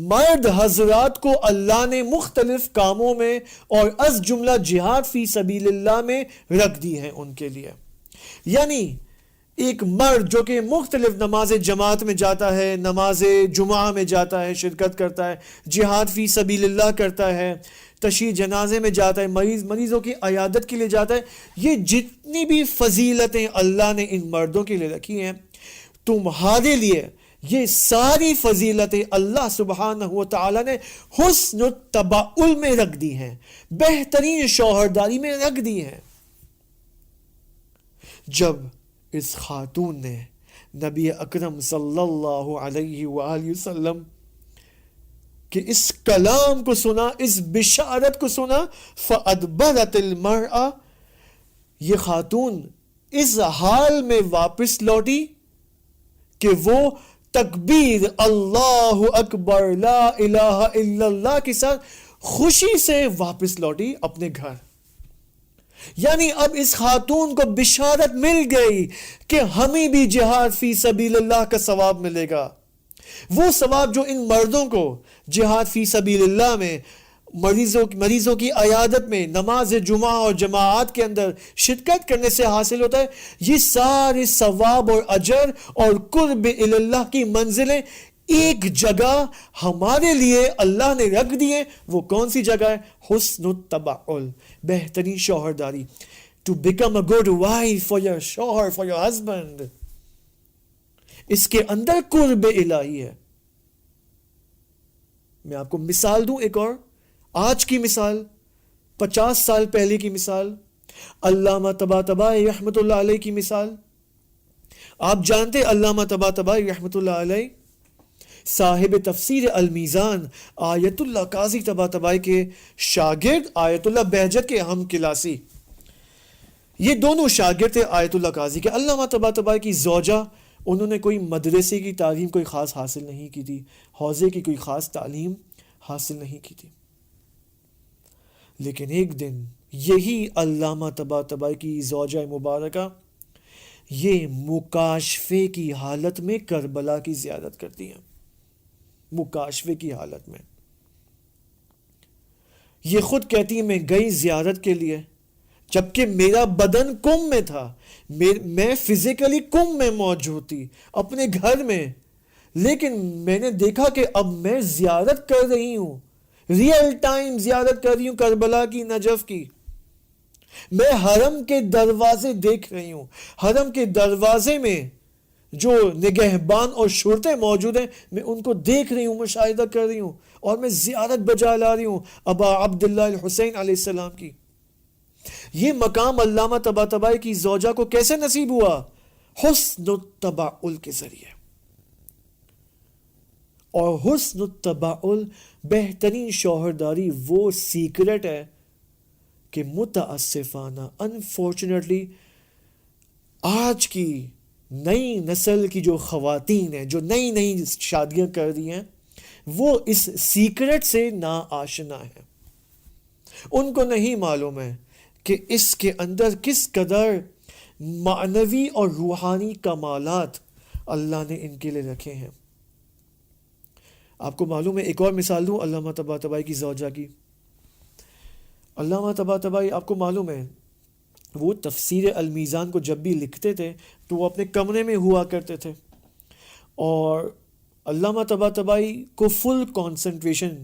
مرد حضرات کو اللہ نے مختلف کاموں میں اور از جملہ جہاد فی سبیل اللہ میں رکھ دی ہیں ان کے لیے. یعنی ایک مرد جو کہ مختلف نماز جماعت میں جاتا ہے، نماز جمعہ میں جاتا ہے، شرکت کرتا ہے، جہاد فی سبیل اللہ کرتا ہے، تشییع جنازے میں جاتا ہے، مریضوں کی عیادت کے لیے جاتا ہے، یہ جتنی بھی فضیلتیں اللہ نے ان مردوں کے لیے رکھی ہیں، تمہارے لیے یہ ساری فضیلتیں اللہ سبحانہ و تعالیٰ نے حسن التبعل میں رکھ دی ہیں، بہترین شوہرداری میں رکھ دی ہیں. جب اس خاتون نے نبی اکرم صلی اللہ علیہ وآلہ وسلم کہ اس کلام کو سنا، اس بشارت کو سنا، فَأَدْبَرَتِ الْمَرْأَةِ، یہ خاتون اس حال میں واپس لوٹی کہ وہ تکبیر اللہ اکبر لا الہ الا اللہ کے ساتھ خوشی سے واپس لوٹی اپنے گھر. یعنی اب اس خاتون کو بشارت مل گئی کہ ہمیں بھی جہاد فی سبیل اللہ کا ثواب ملے گا، وہ ثواب جو ان مردوں کو جہاد فی سبیل اللہ میں، مریضوں کی عیادت میں، نماز جمعہ اور جماعات کے اندر شرکت کرنے سے حاصل ہوتا ہے، یہ سارے ثواب اور اجر اور قرب اللہ کی منزلیں ایک جگہ ہمارے لیے اللہ نے رکھ دی ہیں. وہ کون سی جگہ ہے؟ حسن التبعل، بہترین شوہرداری. To become a good wife for your شوہر، for your husband. اس کے اندر قرب الہی ہے. میں آپ کو مثال دوں ایک اور، آج کی مثال، 50 سال پہلے کی مثال، علامہ طباطبائی رحمۃ اللہ علیہ کی مثال. آپ جانتے علامہ طباطبائی رحمۃ اللہ علیہ صاحب تفسیر المیزان، آیت اللہ قاضی طباطبائی کے شاگرد، آیت اللہ بہجت کے ہم کلاسی، یہ دونوں شاگرد تھے آیت اللہ قاضی کے. علامہ طباطبائی کی زوجہ، انہوں نے کوئی مدرسے کی تعلیم کوئی خاص حاصل نہیں کی تھی، حوزے کی کوئی خاص تعلیم حاصل نہیں کی تھی. لیکن ایک دن یہی علامہ طباطبائی کی زوجہ مبارکہ یہ مکاشفے کی حالت میں کربلا کی زیارت کرتی ہیں. مکاشفے کی حالت میں یہ خود کہتی ہیں میں گئی زیارت کے لیے، جبکہ میرا بدن کم میں تھا، میں فزیکلی کم میں موجود تھی اپنے گھر میں، لیکن میں نے دیکھا کہ اب میں زیارت کر رہی ہوں، ریئل ٹائم زیارت کر رہی ہوں کربلا کی، نجف کی. میں حرم کے دروازے دیکھ رہی ہوں، حرم کے دروازے میں جو نگہبان اور شرطیں موجود ہیں میں ان کو دیکھ رہی ہوں، مشاہدہ کر رہی ہوں، اور میں زیارت بجا لا رہی ہوں ابا عبداللہ الحسین علیہ السلام کی. یہ مقام علامہ طباطبائی کی زوجہ کو کیسے نصیب ہوا؟ حسن التبعل کے ذریعے. اور حسن التبعل، بہترین شوہرداری، وہ سیکرٹ ہے کہ متاسفانہ انفارچونیٹلی آج کی نئی نسل کی جو خواتین ہیں جو نئی نئی شادیاں کر دی ہیں وہ اس سیکرٹ سے نا آشنا ہیں. ان کو نہیں معلوم ہے کہ اس کے اندر کس قدر معنوی اور روحانی کمالات اللہ نے ان کے لیے رکھے ہیں. آپ کو معلوم ہے، ایک اور مثال دوں علامہ طباطبائی کی زوجہ کی. علامہ طباطبائی آپ کو معلوم ہے وہ تفسیر المیزان کو جب بھی لکھتے تھے تو وہ اپنے کمرے میں ہوا کرتے تھے، اور علامہ طباطبائی کو فل کنسنٹریشن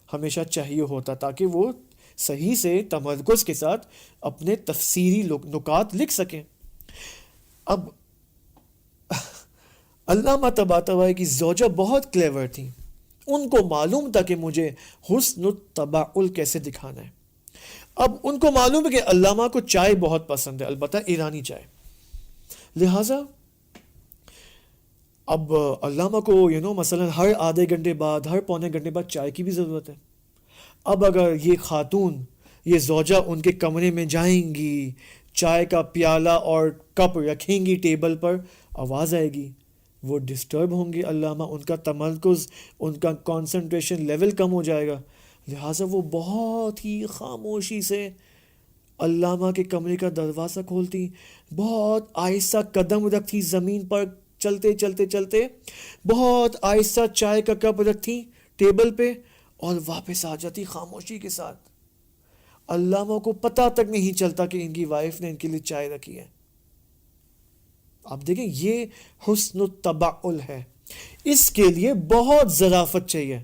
ہمیشہ چاہیے ہوتا تاکہ وہ صحیح سے تمرکز کے ساتھ اپنے تفسیری نکات لکھ سکیں. اب علامہ طباطبائی کی زوجہ بہت کلیور تھی، ان کو معلوم تھا کہ مجھے حسن التباعل کیسے دکھانا ہے. اب ان کو معلوم ہے کہ علامہ کو چائے بہت پسند ہے، البتہ ایرانی چائے. لہٰذا اب علامہ کو مثلا ہر آدھے گھنٹے بعد، ہر پونے گھنٹے بعد چائے کی بھی ضرورت ہے. اب اگر یہ خاتون، یہ زوجہ ان کے کمرے میں جائیں گی، چائے کا پیالہ اور کپ رکھیں گی ٹیبل پر، آواز آئے گی، وہ ڈسٹرب ہوں گے علامہ، ان کا تمرکز، ان کا کنسنٹریشن لیول کم ہو جائے گا. لہٰذا وہ بہت ہی خاموشی سے علامہ کے کمرے کا دروازہ کھولتی، بہت آہستہ قدم رکھتی زمین پر، چلتے چلتے چلتے بہت آہستہ چائے کا کپ رکھتی ٹیبل پہ اور واپس آ جاتی خاموشی کے ساتھ. علامہ کو پتہ تک نہیں چلتا کہ ان کی وائف نے ان کے لیے چائے رکھی ہے. آپ دیکھیں یہ حسن التباعل ہے. اس کے لیے بہت ظرافت چاہیے،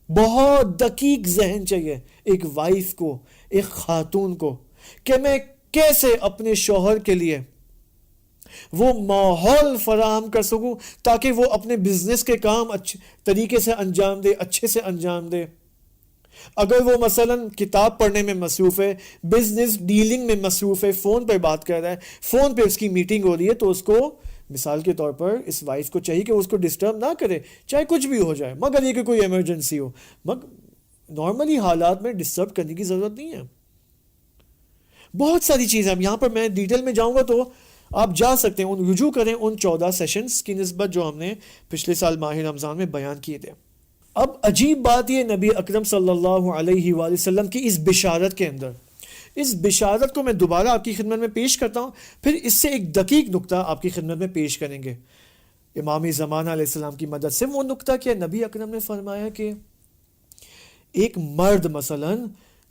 بہت دقیق ذہن چاہیے ایک وائف کو، ایک خاتون کو، کہ میں کیسے اپنے شوہر کے لیے وہ ماحول فراہم کر سکوں تاکہ وہ اپنے بزنس کے کام اچھے طریقے سے انجام دے، اچھے سے انجام دے. اگر وہ مثلا کتاب پڑھنے میں مصروف ہے، بزنس ڈیلنگ میں مصروف ہے، فون پہ بات کر رہا ہے، فون پہ اس کی میٹنگ ہو رہی ہے، تو اس کو مثال کے طور پر اس وائف کو چاہیے کہ اس کو ڈسٹرب نہ کرے، چاہے کچھ بھی ہو جائے، مگر یہ کہ کوئی ایمرجنسی ہو. مگر نارملی حالات میں ڈسٹرب کرنے کی ضرورت نہیں ہے. بہت ساری چیزیں، یہاں پر میں ڈیٹیل میں جاؤں گا تو آپ جا سکتے ہیں، رجوع کریں ان 14 سیشنز کی نسبت جو ہم نے پچھلے سال ماہ رمضان میں بیان کیے تھے. اب عجیب بات یہ نبی اکرم صلی اللہ علیہ وآلہ وسلم کی اس بشارت کے اندر، اس بشارت کو میں دوبارہ آپ کی خدمت میں پیش کرتا ہوں، پھر اس سے ایک دقیق نقطہ آپ کی خدمت میں پیش کریں گے امام زمانہ علیہ السلام کی مدد سے. وہ نقطہ کیا نبی اکرم نے فرمایا کہ ایک مرد مثلا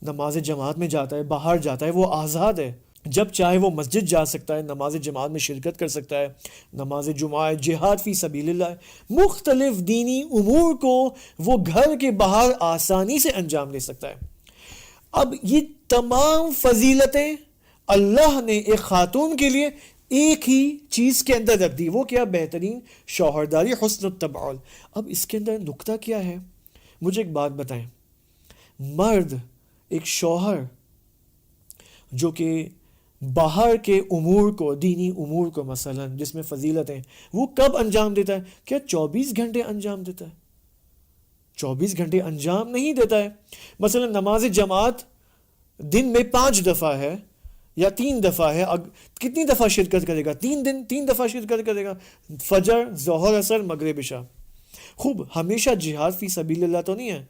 نماز جماعت میں جاتا ہے، باہر جاتا ہے، وہ آزاد ہے، جب چاہے وہ مسجد جا سکتا ہے، نماز جماعت میں شرکت کر سکتا ہے، نماز جمعہ، جہاد فی سبیل اللہ، مختلف دینی امور کو وہ گھر کے باہر آسانی سے انجام دے سکتا ہے. اب یہ تمام فضیلتیں اللہ نے ایک خاتون کے لیے ایک ہی چیز کے اندر رکھ دی. وہ کیا؟ بہترین شوہرداری، حسن التباعل. اب اس کے اندر نقطہ کیا ہے؟ مجھے ایک بات بتائیں، مرد، ایک شوہر جو کہ باہر کے امور کو، دینی امور کو مثلا جس میں فضیلت ہیں، وہ کب انجام دیتا ہے؟ کیا 24 گھنٹے انجام دیتا ہے؟ 24 گھنٹے انجام نہیں دیتا ہے. مثلا نماز جماعت دن میں 5 دفعہ ہے یا 3 دفعہ ہے، کتنی دفعہ شرکت کرے گا؟ 3 دفعہ شرکت کرے گا، فجر، ظہر، عصر، مغرب، عشاء. خوب، ہمیشہ جہاد فی سبیل اللہ تو نہیں ہے.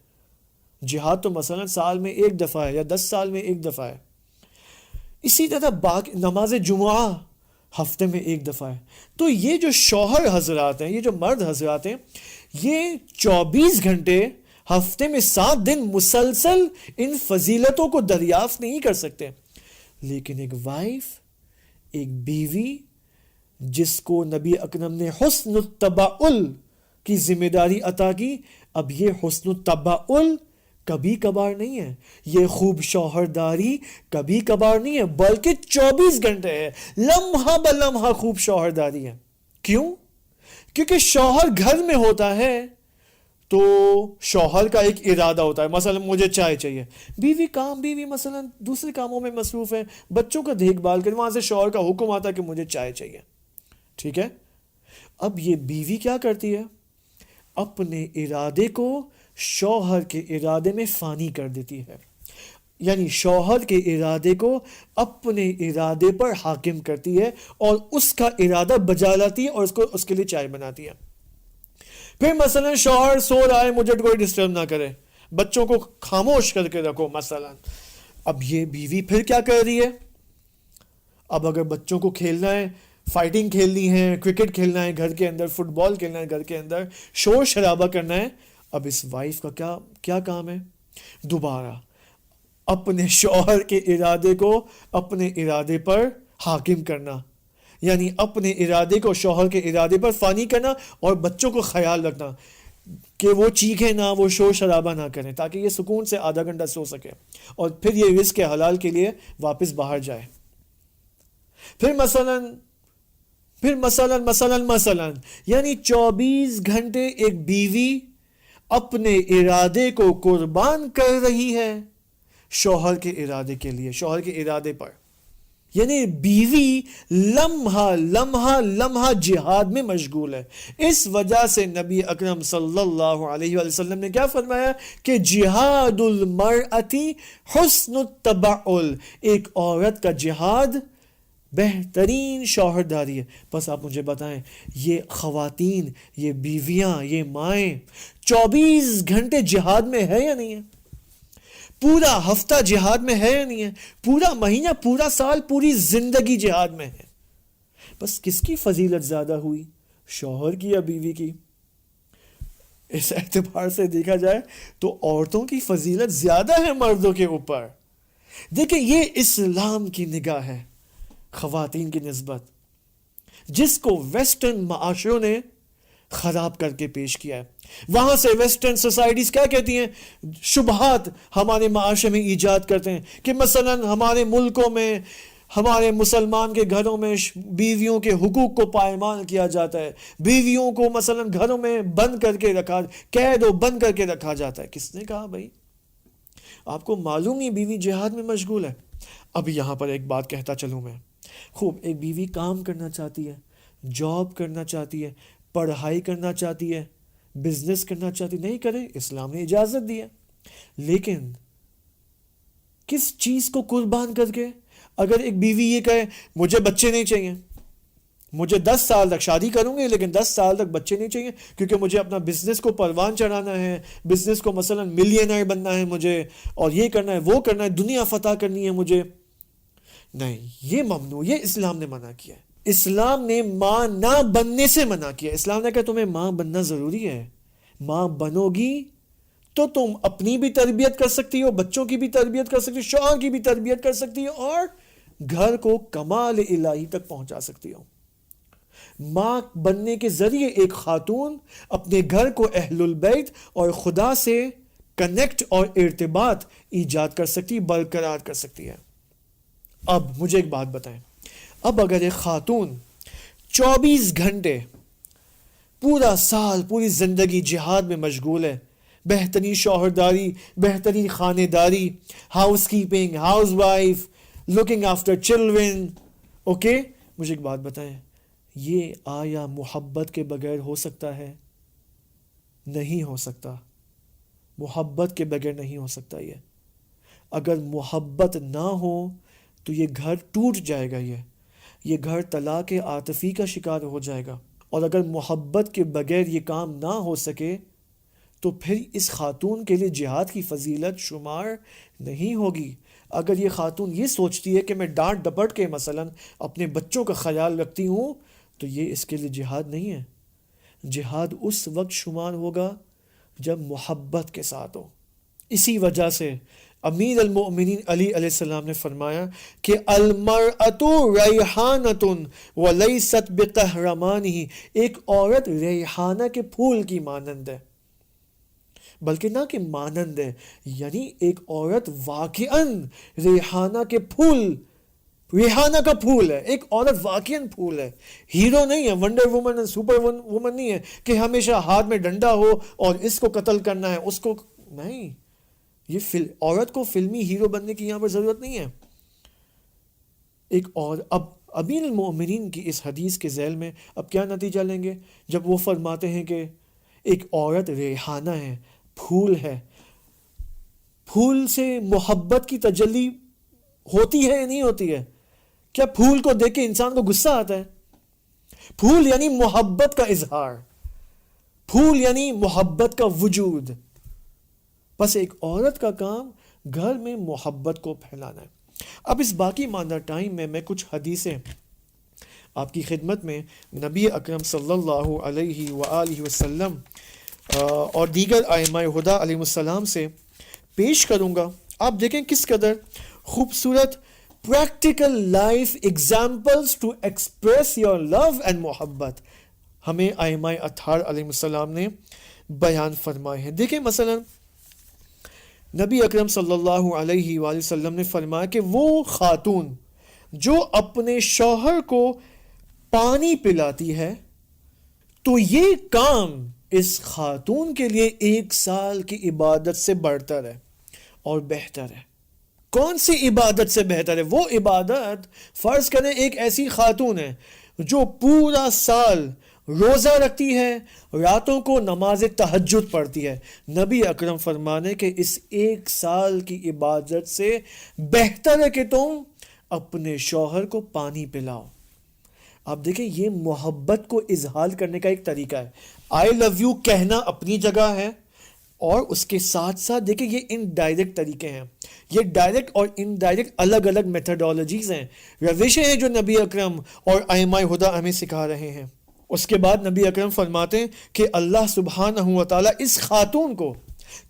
جہاد تو مثلا سال میں 1 دفعہ ہے یا 10 سال میں 1 دفعہ ہے. اسی طرح باقی نماز جمعہ ہفتے میں 1 دفعہ ہے. تو یہ جو شوہر حضرات ہیں، یہ جو مرد حضرات ہیں، یہ 24 گھنٹے ہفتے میں 7 دن مسلسل ان فضیلتوں کو دریافت نہیں کر سکتے. لیکن ایک وائف، ایک بیوی جس کو نبی اکرم نے حسن التباعل کی ذمہ داری عطا کی، اب یہ حسن التباعل کبھی کبھار نہیں ہے، یہ خوب شوہرداری کبھی کبھار نہیں ہے، بلکہ 24 گھنٹے ہے، لمحہ بلمحہ خوب شوہرداری ہے. کیوں؟ کیونکہ شوہر گھر میں ہوتا ہے تو شوہر کا ایک ارادہ ہوتا ہے، مثلا مجھے چائے چاہیے. بیوی مثلا دوسرے کاموں میں مصروف ہے، بچوں کا دیکھ بھال کرے، وہاں سے شوہر کا حکم آتا ہے کہ مجھے چائے چاہیے. ٹھیک ہے، اب یہ بیوی کیا کرتی ہے؟ اپنے ارادے کو شوہر کے ارادے میں فانی کر دیتی ہے، یعنی شوہر کے ارادے کو اپنے ارادے پر حاکم کرتی ہے اور اس کا ارادہ بجا لاتی ہے اور اس کے لیے چائے بناتی ہے. پھر مثلا شوہر سو رہا ہے, مجھے کوئی ڈسٹرب نہ کرے, بچوں کو خاموش کر کے رکھو مثلا. اب یہ بیوی پھر کیا کر رہی ہے؟ اب اگر بچوں کو کھیلنا ہے, فائٹنگ کھیلنی ہے, کرکٹ کھیلنا ہے گھر کے اندر, فٹ بال کھیلنا ہے گھر کے اندر, شور شرابہ کرنا ہے, اب اس وائف کا کیا کام ہے؟ دوبارہ اپنے شوہر کے ارادے کو اپنے ارادے پر حاکم کرنا, یعنی اپنے ارادے کو شوہر کے ارادے پر فانی کرنا اور بچوں کو خیال رکھنا کہ وہ چیخیں نہ, وہ شور شرابہ نہ کریں, تاکہ یہ سکون سے آدھا گھنٹہ سو سکے اور پھر یہ رزق حلال کے لیے واپس باہر جائے. پھر مثلا یعنی 24 گھنٹے ایک بیوی اپنے ارادے کو قربان کر رہی ہے شوہر کے ارادے کے لیے, شوہر کے ارادے پر. یعنی بیوی لمحہ جہاد میں مشغول ہے. اس وجہ سے نبی اکرم صلی اللہ علیہ وآلہ وسلم نے کیا فرمایا کہ جہاد المرأتی حسن التبعل, ایک عورت کا جہاد بہترین شوہرداری ہے. بس آپ مجھے بتائیں, یہ خواتین, یہ بیویاں, یہ مائیں 24 گھنٹے جہاد میں ہے یا نہیں ہے؟ پورا ہفتہ جہاد میں ہے یا نہیں ہے؟ پورا مہینہ, پورا سال, پوری زندگی جہاد میں ہے. بس کس کی فضیلت زیادہ ہوئی, شوہر کی یا بیوی کی؟ اس اعتبار سے دیکھا جائے تو عورتوں کی فضیلت زیادہ ہے مردوں کے اوپر. دیکھیں یہ اسلام کی نگاہ ہے خواتین کی نسبت, جس کو ویسٹرن معاشروں نے خراب کر کے پیش کیا ہے. وہاں سے ویسٹرن سوسائٹیز کیا کہتی ہیں, شبہات ہمارے معاشرے میں ایجاد کرتے ہیں کہ مثلا ہمارے ملکوں میں, ہمارے مسلمان کے گھروں میں بیویوں کے حقوق کو پائمال کیا جاتا ہے, بیویوں کو مثلا گھروں میں بند کر کے رکھا, قید و بند کر کے رکھا جاتا ہے. کس نے کہا بھائی؟ آپ کو معلوم نہیں بیوی جہاد میں مشغول ہے. اب یہاں پر ایک بات کہتا چلوں میں, خوب ایک بیوی کام کرنا چاہتی ہے, جاب کرنا چاہتی ہے, پڑھائی کرنا چاہتی ہے, بزنس کرنا چاہتی, نہیں کرے, اسلام نے اجازت دی ہے. لیکن کس چیز کو قربان کر کے؟ اگر ایک بیوی یہ کہے مجھے بچے نہیں چاہیے, مجھے 10 سال تک شادی کروں گی لیکن 10 سال تک بچے نہیں چاہیے کیونکہ مجھے اپنا بزنس کو پروان چڑھانا ہے, بزنس کو مثلا ملینئر بننا ہے مجھے, اور یہ کرنا ہے, وہ کرنا ہے, دنیا فتح کرنی ہے مجھے, نہیں, یہ ممنوع, یہ اسلام نے منع کیا ہے. اسلام نے ماں نہ بننے سے منع کیا. اسلام نے کہا تمہیں ماں بننا ضروری ہے, ماں بنو گی تو تم اپنی بھی تربیت کر سکتی ہو, بچوں کی بھی تربیت کر سکتی ہو, شوہر کی بھی تربیت کر سکتی ہو, اور گھر کو کمال الہی تک پہنچا سکتی ہو. ماں بننے کے ذریعے ایک خاتون اپنے گھر کو اہل البیت اور خدا سے کنیکٹ اور ارتباط ایجاد کر سکتی, برقرار کر سکتی ہے. اب مجھے ایک بات بتائیں, اب اگر ایک خاتون 24 گھنٹے پورا سال, پوری زندگی جہاد میں مشغول ہے, بہترین شوہرداری, بہترین خانے داری, house keeping, house wife, looking after children, okay, مجھے ایک بات بتائیں, یہ آیا محبت کے بغیر ہو سکتا ہے؟ نہیں ہو سکتا. محبت کے بغیر نہیں ہو سکتا. اگر محبت نہ ہو تو یہ گھر ٹوٹ جائے گا, یہ گھر طلاق عاطفی کا شکار ہو جائے گا. اور اگر محبت کے بغیر یہ کام نہ ہو سکے تو پھر اس خاتون کے لیے جہاد کی فضیلت شمار نہیں ہوگی. اگر یہ خاتون یہ سوچتی ہے کہ میں ڈانٹ ڈپٹ کے مثلا اپنے بچوں کا خیال رکھتی ہوں تو یہ اس کے لیے جہاد نہیں ہے. جہاد اس وقت شمار ہوگا جب محبت کے ساتھ ہو. اسی وجہ سے امیر المؤمنین علی علیہ السلام نے فرمایا کہ المرأۃ ریحانۃ ولیست بقہرمانہ, ایک عورت ریحانہ کے پھول کی مانند ہے, بلکہ نہ کہ مانند ہے, یعنی ایک عورت واقعاً ریحانہ کے پھول, ریحانہ کا پھول ہے, ایک عورت واقعاً پھول ہے, ہیرو نہیں ہے, ونڈر وومن, سپر وومن نہیں ہے کہ ہمیشہ ہاتھ میں ڈنڈا ہو اور اس کو قتل کرنا ہے, اس کو نہیں. یہ عورت کو فلمی ہیرو بننے کی یہاں پر ضرورت نہیں ہے. ایک اور اب امیر المؤمنین کی اس حدیث کے ذیل میں اب کیا نتیجہ لیں گے جب وہ فرماتے ہیں کہ ایک عورت ریحانہ ہے, پھول ہے. پھول سے محبت کی تجلی ہوتی ہے یا نہیں ہوتی ہے؟ کیا پھول کو دیکھ کے انسان کو غصہ آتا ہے؟ پھول یعنی محبت کا اظہار، پھول یعنی محبت کا وجود. بس ایک عورت کا کام گھر میں محبت کو پھیلانا ہے. اب اس باقی ماندہ ٹائم میں کچھ حدیثیں آپ کی خدمت میں نبی اکرم صلی اللہ علیہ وآلہ وسلم اور دیگر ائمہ ہدیٰ علیہ السلام سے پیش کروں گا. آپ دیکھیں کس قدر خوبصورت practical life examples to express your love and محبت ہمیں ائمہ اطہار علیہ السلام نے بیان فرمائے ہیں. دیکھیں مثلا نبی اکرم صلی اللہ علیہ وآلہ وسلم نے فرمایا کہ وہ خاتون جو اپنے شوہر کو پانی پلاتی ہے تو یہ کام اس خاتون کے لیے 1 سال کی عبادت سے بڑھتر ہے اور بہتر ہے. کون سی عبادت سے بہتر ہے؟ وہ عبادت، فرض کریں ایک ایسی خاتون ہے جو پورا سال روزہ رکھتی ہے، راتوں کو نماز تہجد پڑھتی ہے. نبی اکرم فرمانے کہ اس 1 سال کی عبادت سے بہتر ہے کہ تم اپنے شوہر کو پانی پلاؤ. آپ دیکھیں یہ محبت کو اظہار کرنے کا ایک طریقہ ہے. آئی لو یو کہنا اپنی جگہ ہے، اور اس کے ساتھ ساتھ دیکھیں یہ انڈائریکٹ طریقے ہیں. یہ ڈائریکٹ اور انڈائریکٹ الگ الگ میتھڈالوجیز ہیں، روشیں ہیں جو نبی اکرم اور ائمہ ہدیٰ ہمیں سکھا رہے ہیں. اس کے بعد نبی اکرم فرماتے ہیں کہ اللہ سبحانہ و تعالیٰ اس خاتون کو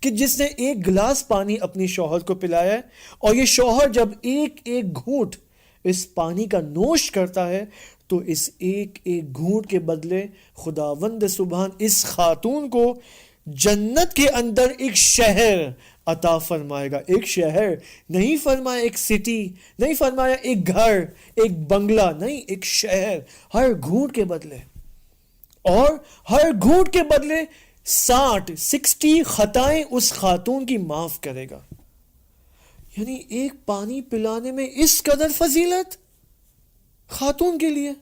کہ جس نے 1 گلاس پانی اپنی شوہر کو پلایا ہے، اور یہ شوہر جب ایک گھونٹ اس پانی کا نوش کرتا ہے تو اس ایک گھونٹ کے بدلے خداوند سبحان اس خاتون کو جنت کے اندر ایک شہر عطا فرمائے گا. ایک شہر نہیں فرمایا، ایک سٹی نہیں فرمایا، ایک گھر، ایک بنگلہ نہیں، ایک شہر ہر گھونٹ کے بدلے. اور ہر گھونٹ کے بدلے 60 خطائیں اس خاتون کی معاف کرے گا. یعنی ایک پانی پلانے میں اس قدر فضیلت خاتون کے لیے،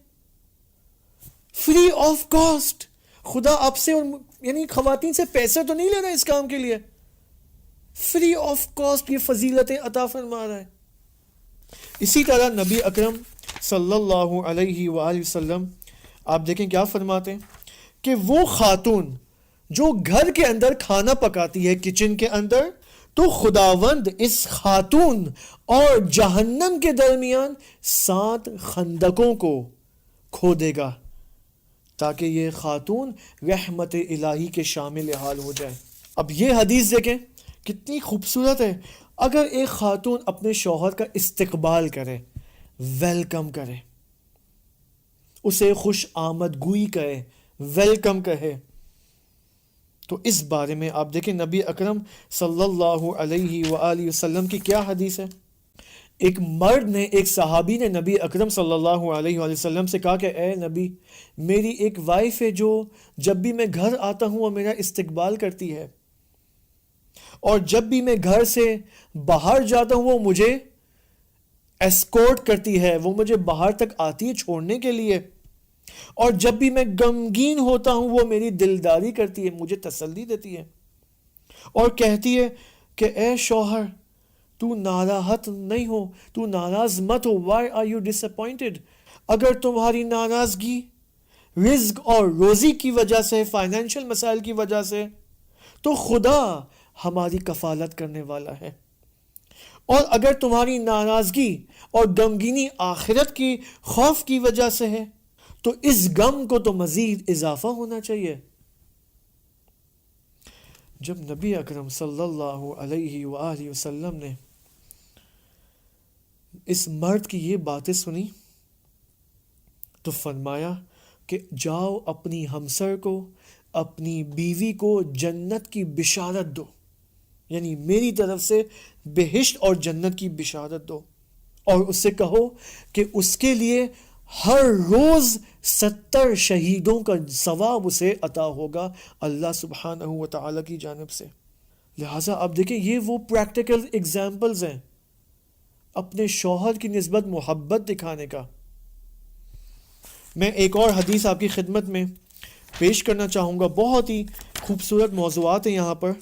فری آف کاسٹ. خدا آپ سے اور یعنی خواتین سے پیسے تو نہیں لے رہا اس کام کے لیے، فری آف کاسٹ یہ فضیلتیں عطا فرما رہا ہے. اسی طرح نبی اکرم صلی اللہ علیہ وآلہ وسلم آپ دیکھیں کیا فرماتے ہیں کہ وہ خاتون جو گھر کے اندر کھانا پکاتی ہے کچن کے اندر، تو خداوند اس خاتون اور جہنم کے درمیان 7 خندقوں کو کھودے گا تاکہ یہ خاتون رحمت الہی کے شامل حال ہو جائے. اب یہ حدیث دیکھیں کتنی خوبصورت ہے. اگر ایک خاتون اپنے شوہر کا استقبال کرے، ویلکم کرے، اسے خوش آمد گوئی کہے، ویلکم کہے، تو اس بارے میں آپ دیکھیں نبی اکرم صلی اللہ علیہ وآلہ وسلم کی کیا حدیث ہے. ایک مرد نے، ایک صحابی نے نبی اکرم صلی اللہ علیہ وآلہ وسلم سے کہا کہ اے نبی، میری ایک وائف ہے جو جب بھی میں گھر آتا ہوں وہ میرا استقبال کرتی ہے، اور جب بھی میں گھر سے باہر جاتا ہوں وہ مجھے ایسکورٹ کرتی ہے، وہ مجھے باہر تک آتی ہے چھوڑنے کے لیے، اور جب بھی میں غمگین ہوتا ہوں وہ میری دلداری کرتی ہے، مجھے تسلی دیتی ہے، اور کہتی ہے کہ اے شوہر تو ناراحت نہیں ہو، تو ناراض مت ہو. Why are you disappointed؟ اگر تمہاری ناراضگی رزق اور روزی کی وجہ سے، فائنینشل مسائل کی وجہ سے، تو خدا ہماری کفالت کرنے والا ہے. اور اگر تمہاری ناراضگی اور غمگینی آخرت کی خوف کی وجہ سے ہے تو اس غم کو تو مزید اضافہ ہونا چاہیے. جب نبی اکرم صلی اللہ علیہ وآلہ وسلم نے اس مرد کی یہ باتیں سنی تو فرمایا کہ جاؤ اپنی ہمسر کو، اپنی بیوی کو جنت کی بشارت دو، یعنی میری طرف سے بہشت اور جنت کی بشارت دو، اور اس سے کہو کہ اس کے لیے ہر روز 70 شہیدوں کا ثواب اسے عطا ہوگا اللہ سبحانہ و تعالیٰ کی جانب سے. لہٰذا آپ دیکھیں یہ وہ پریکٹیکل ایگزامپلز ہیں اپنے شوہر کی نسبت محبت دکھانے کا. میں ایک اور حدیث آپ کی خدمت میں پیش کرنا چاہوں گا. بہت ہی خوبصورت موضوعات ہیں یہاں پر.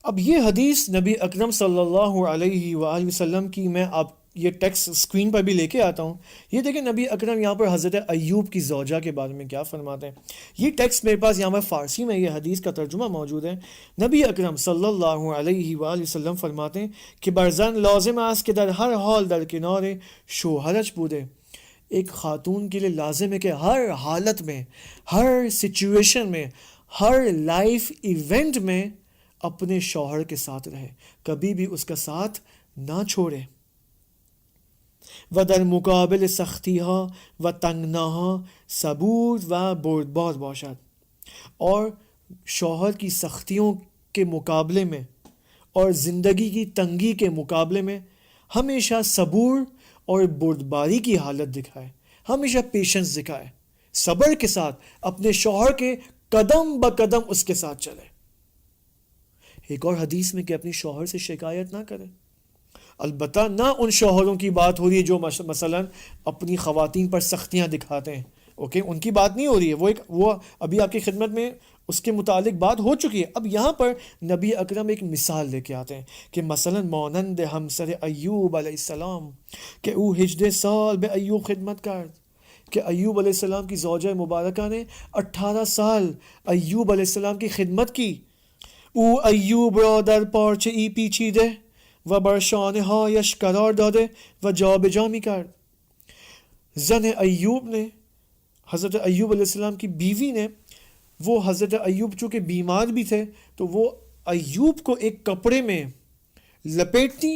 اب یہ حدیث نبی اکرم صلی اللہ علیہ وآلہ وسلم کی، میں آپ یہ ٹیکسٹ اسکرین پر بھی لے کے آتا ہوں. یہ دیکھیں نبی اکرم یہاں پر حضرت ایوب کی زوجہ کے بارے میں کیا فرماتے ہیں. یہ ٹیکسٹ میرے پاس یہاں پر فارسی میں یہ حدیث کا ترجمہ موجود ہے. نبی اکرم صلی اللہ علیہ وآلہ وسلم فرماتے ہیں کہ برزن لازم است کہ در ہر حال در کنار شوہرش بوده. ایک خاتون کے لیے لازم ہے کہ ہر حالت میں، ہر سچویشن میں، ہر لائف ایونٹ میں اپنے شوہر کے ساتھ رہے، کبھی بھی اس کا ساتھ نہ چھوڑے. و در مقابل سختی ها و تنگناها صبور و بردبار باشد. اور شوہر کی سختیوں کے مقابلے میں اور زندگی کی تنگی کے مقابلے میں ہمیشہ صبور اور بردباری کی حالت دکھائے، ہمیشہ پیشنس دکھائے، صبر کے ساتھ اپنے شوہر کے قدم با قدم اس کے ساتھ چلے. ایک اور حدیث میں کہ اپنی شوہر سے شکایت نہ کرے. البتہ نہ ان شوہروں کی بات ہو رہی ہے جو مثلا اپنی خواتین پر سختیاں دکھاتے ہیں، اوکے، ان کی بات نہیں ہو رہی ہے. وہ ابھی آپ کی خدمت میں اس کے متعلق بات ہو چکی ہے. اب یہاں پر نبی اکرم ایک مثال لے کے آتے ہیں کہ مثلا مانند ہمسر ایوب علیہ السلام کہ او 18 سال به ایوب خدمت کرد، کہ ایوب علیہ السلام کی زوجہ مبارکہ نے 18 سال ایوب علیہ السلام کی خدمت کی. او ایوب را در پارچه ای پیچیده و بر شانه هایش قرار داده و جابجا می کرد. زن ایوب نے، حضرت ایوب علیہ السلام کی بیوی نے، وہ حضرت ایوب چونکہ بیمار بھی تھے تو وہ ایوب کو ایک کپڑے میں لپیٹتی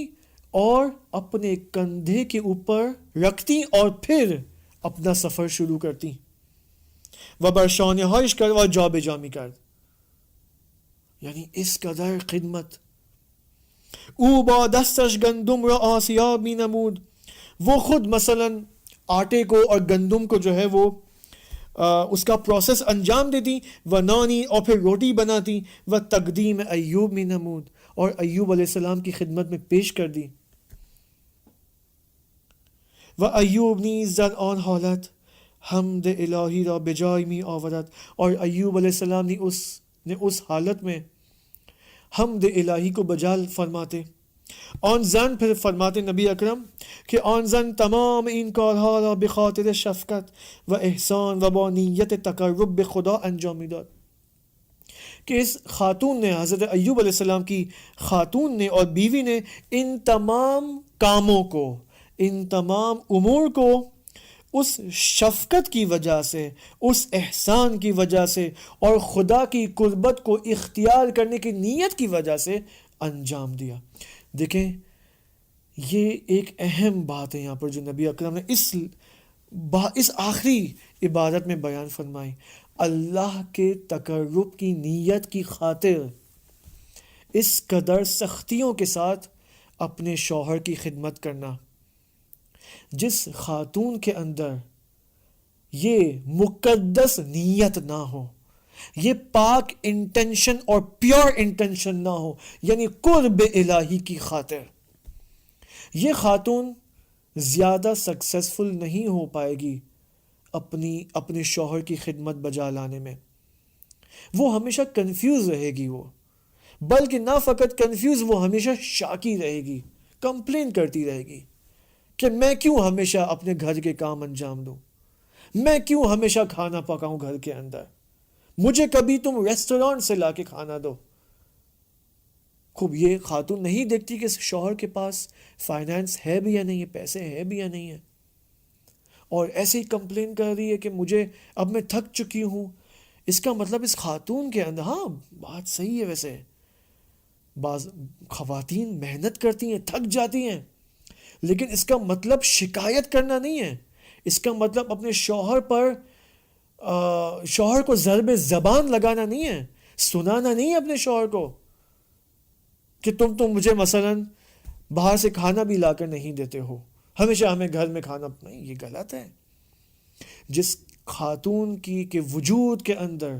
اور اپنے کندھے کے اوپر رکھتی اور پھر اپنا سفر شروع کرتی. و بر شانه هایش کرد و جابجا می کرد. یعنی اس قدر خدمت. او با دستش گندم را آسیاب می نمود. وہ خود مثلا آٹے کو اور گندم کو جو ہے وہ اس کا پروسیس انجام دیتی، و نانی اور پھر روٹی بناتی، و تقدیم ایوب می نمود، اور ایوب علیہ السلام کی خدمت میں پیش کر دی. و ایوب نیز در آن حالت حمد الہی را بجای می آورد. اور ایوب علیہ السلام نے اس حالت میں حمد الہی کو بجا فرماتے. آن زن، پھر فرماتے نبی اکرم کہ آن زن تمام این کارها را بخاطر شفقت و احسان و با نیت تقرب به خدا انجام میداد. کہ اس خاتون نے، حضرت ایوب علیہ السلام کی خاتون نے اور بیوی نے ان تمام کاموں کو، ان تمام امور کو اس شفقت کی وجہ سے، اس احسان کی وجہ سے اور خدا کی قربت کو اختیار کرنے کی نیت کی وجہ سے انجام دیا. دیکھیں یہ ایک اہم بات ہے یہاں پر جو نبی اکرم نے اس آخری عبادت میں بیان فرمائی. اللہ کے تقرب کی نیت کی خاطر اس قدر سختیوں کے ساتھ اپنے شوہر کی خدمت کرنا. جس خاتون کے اندر یہ مقدس نیت نہ ہو، یہ پاک انٹینشن اور پیور انٹینشن نہ ہو، یعنی قرب الہی کی خاطر، یہ خاتون زیادہ سکسیسفل نہیں ہو پائے گی اپنے شوہر کی خدمت بجا لانے میں. وہ ہمیشہ کنفیوز رہے گی، وہ بلکہ نہ فقط کنفیوز، وہ ہمیشہ شاکی رہے گی، کمپلین کرتی رہے گی کہ میں کیوں ہمیشہ اپنے گھر کے کام انجام دوں، میں کیوں ہمیشہ کھانا پکاؤں گھر کے اندر، مجھے کبھی تم ریسٹورانٹ سے لا کے کھانا دو. خوب یہ خاتون نہیں دیکھتی کہ شوہر کے پاس فائنانس ہے بھی یا نہیں ہے، پیسے ہے بھی یا نہیں ہے، اور ایسے ہی کمپلین کر رہی ہے کہ مجھے اب میں تھک چکی ہوں. اس کا مطلب اس خاتون کے اندر، ہاں بات صحیح ہے، ویسے بعض خواتین محنت کرتی ہیں، تھک جاتی ہیں، لیکن اس کا مطلب شکایت کرنا نہیں ہے. اس کا مطلب اپنے شوہر کو ضرب زبان لگانا نہیں ہے، سنانا نہیں ہے اپنے شوہر کو کہ تم مجھے مثلا باہر سے کھانا بھی لا کر نہیں دیتے ہو، ہمیشہ ہمیں گھر میں کھانا. نہیں، یہ غلط ہے. جس خاتون کے وجود کے اندر،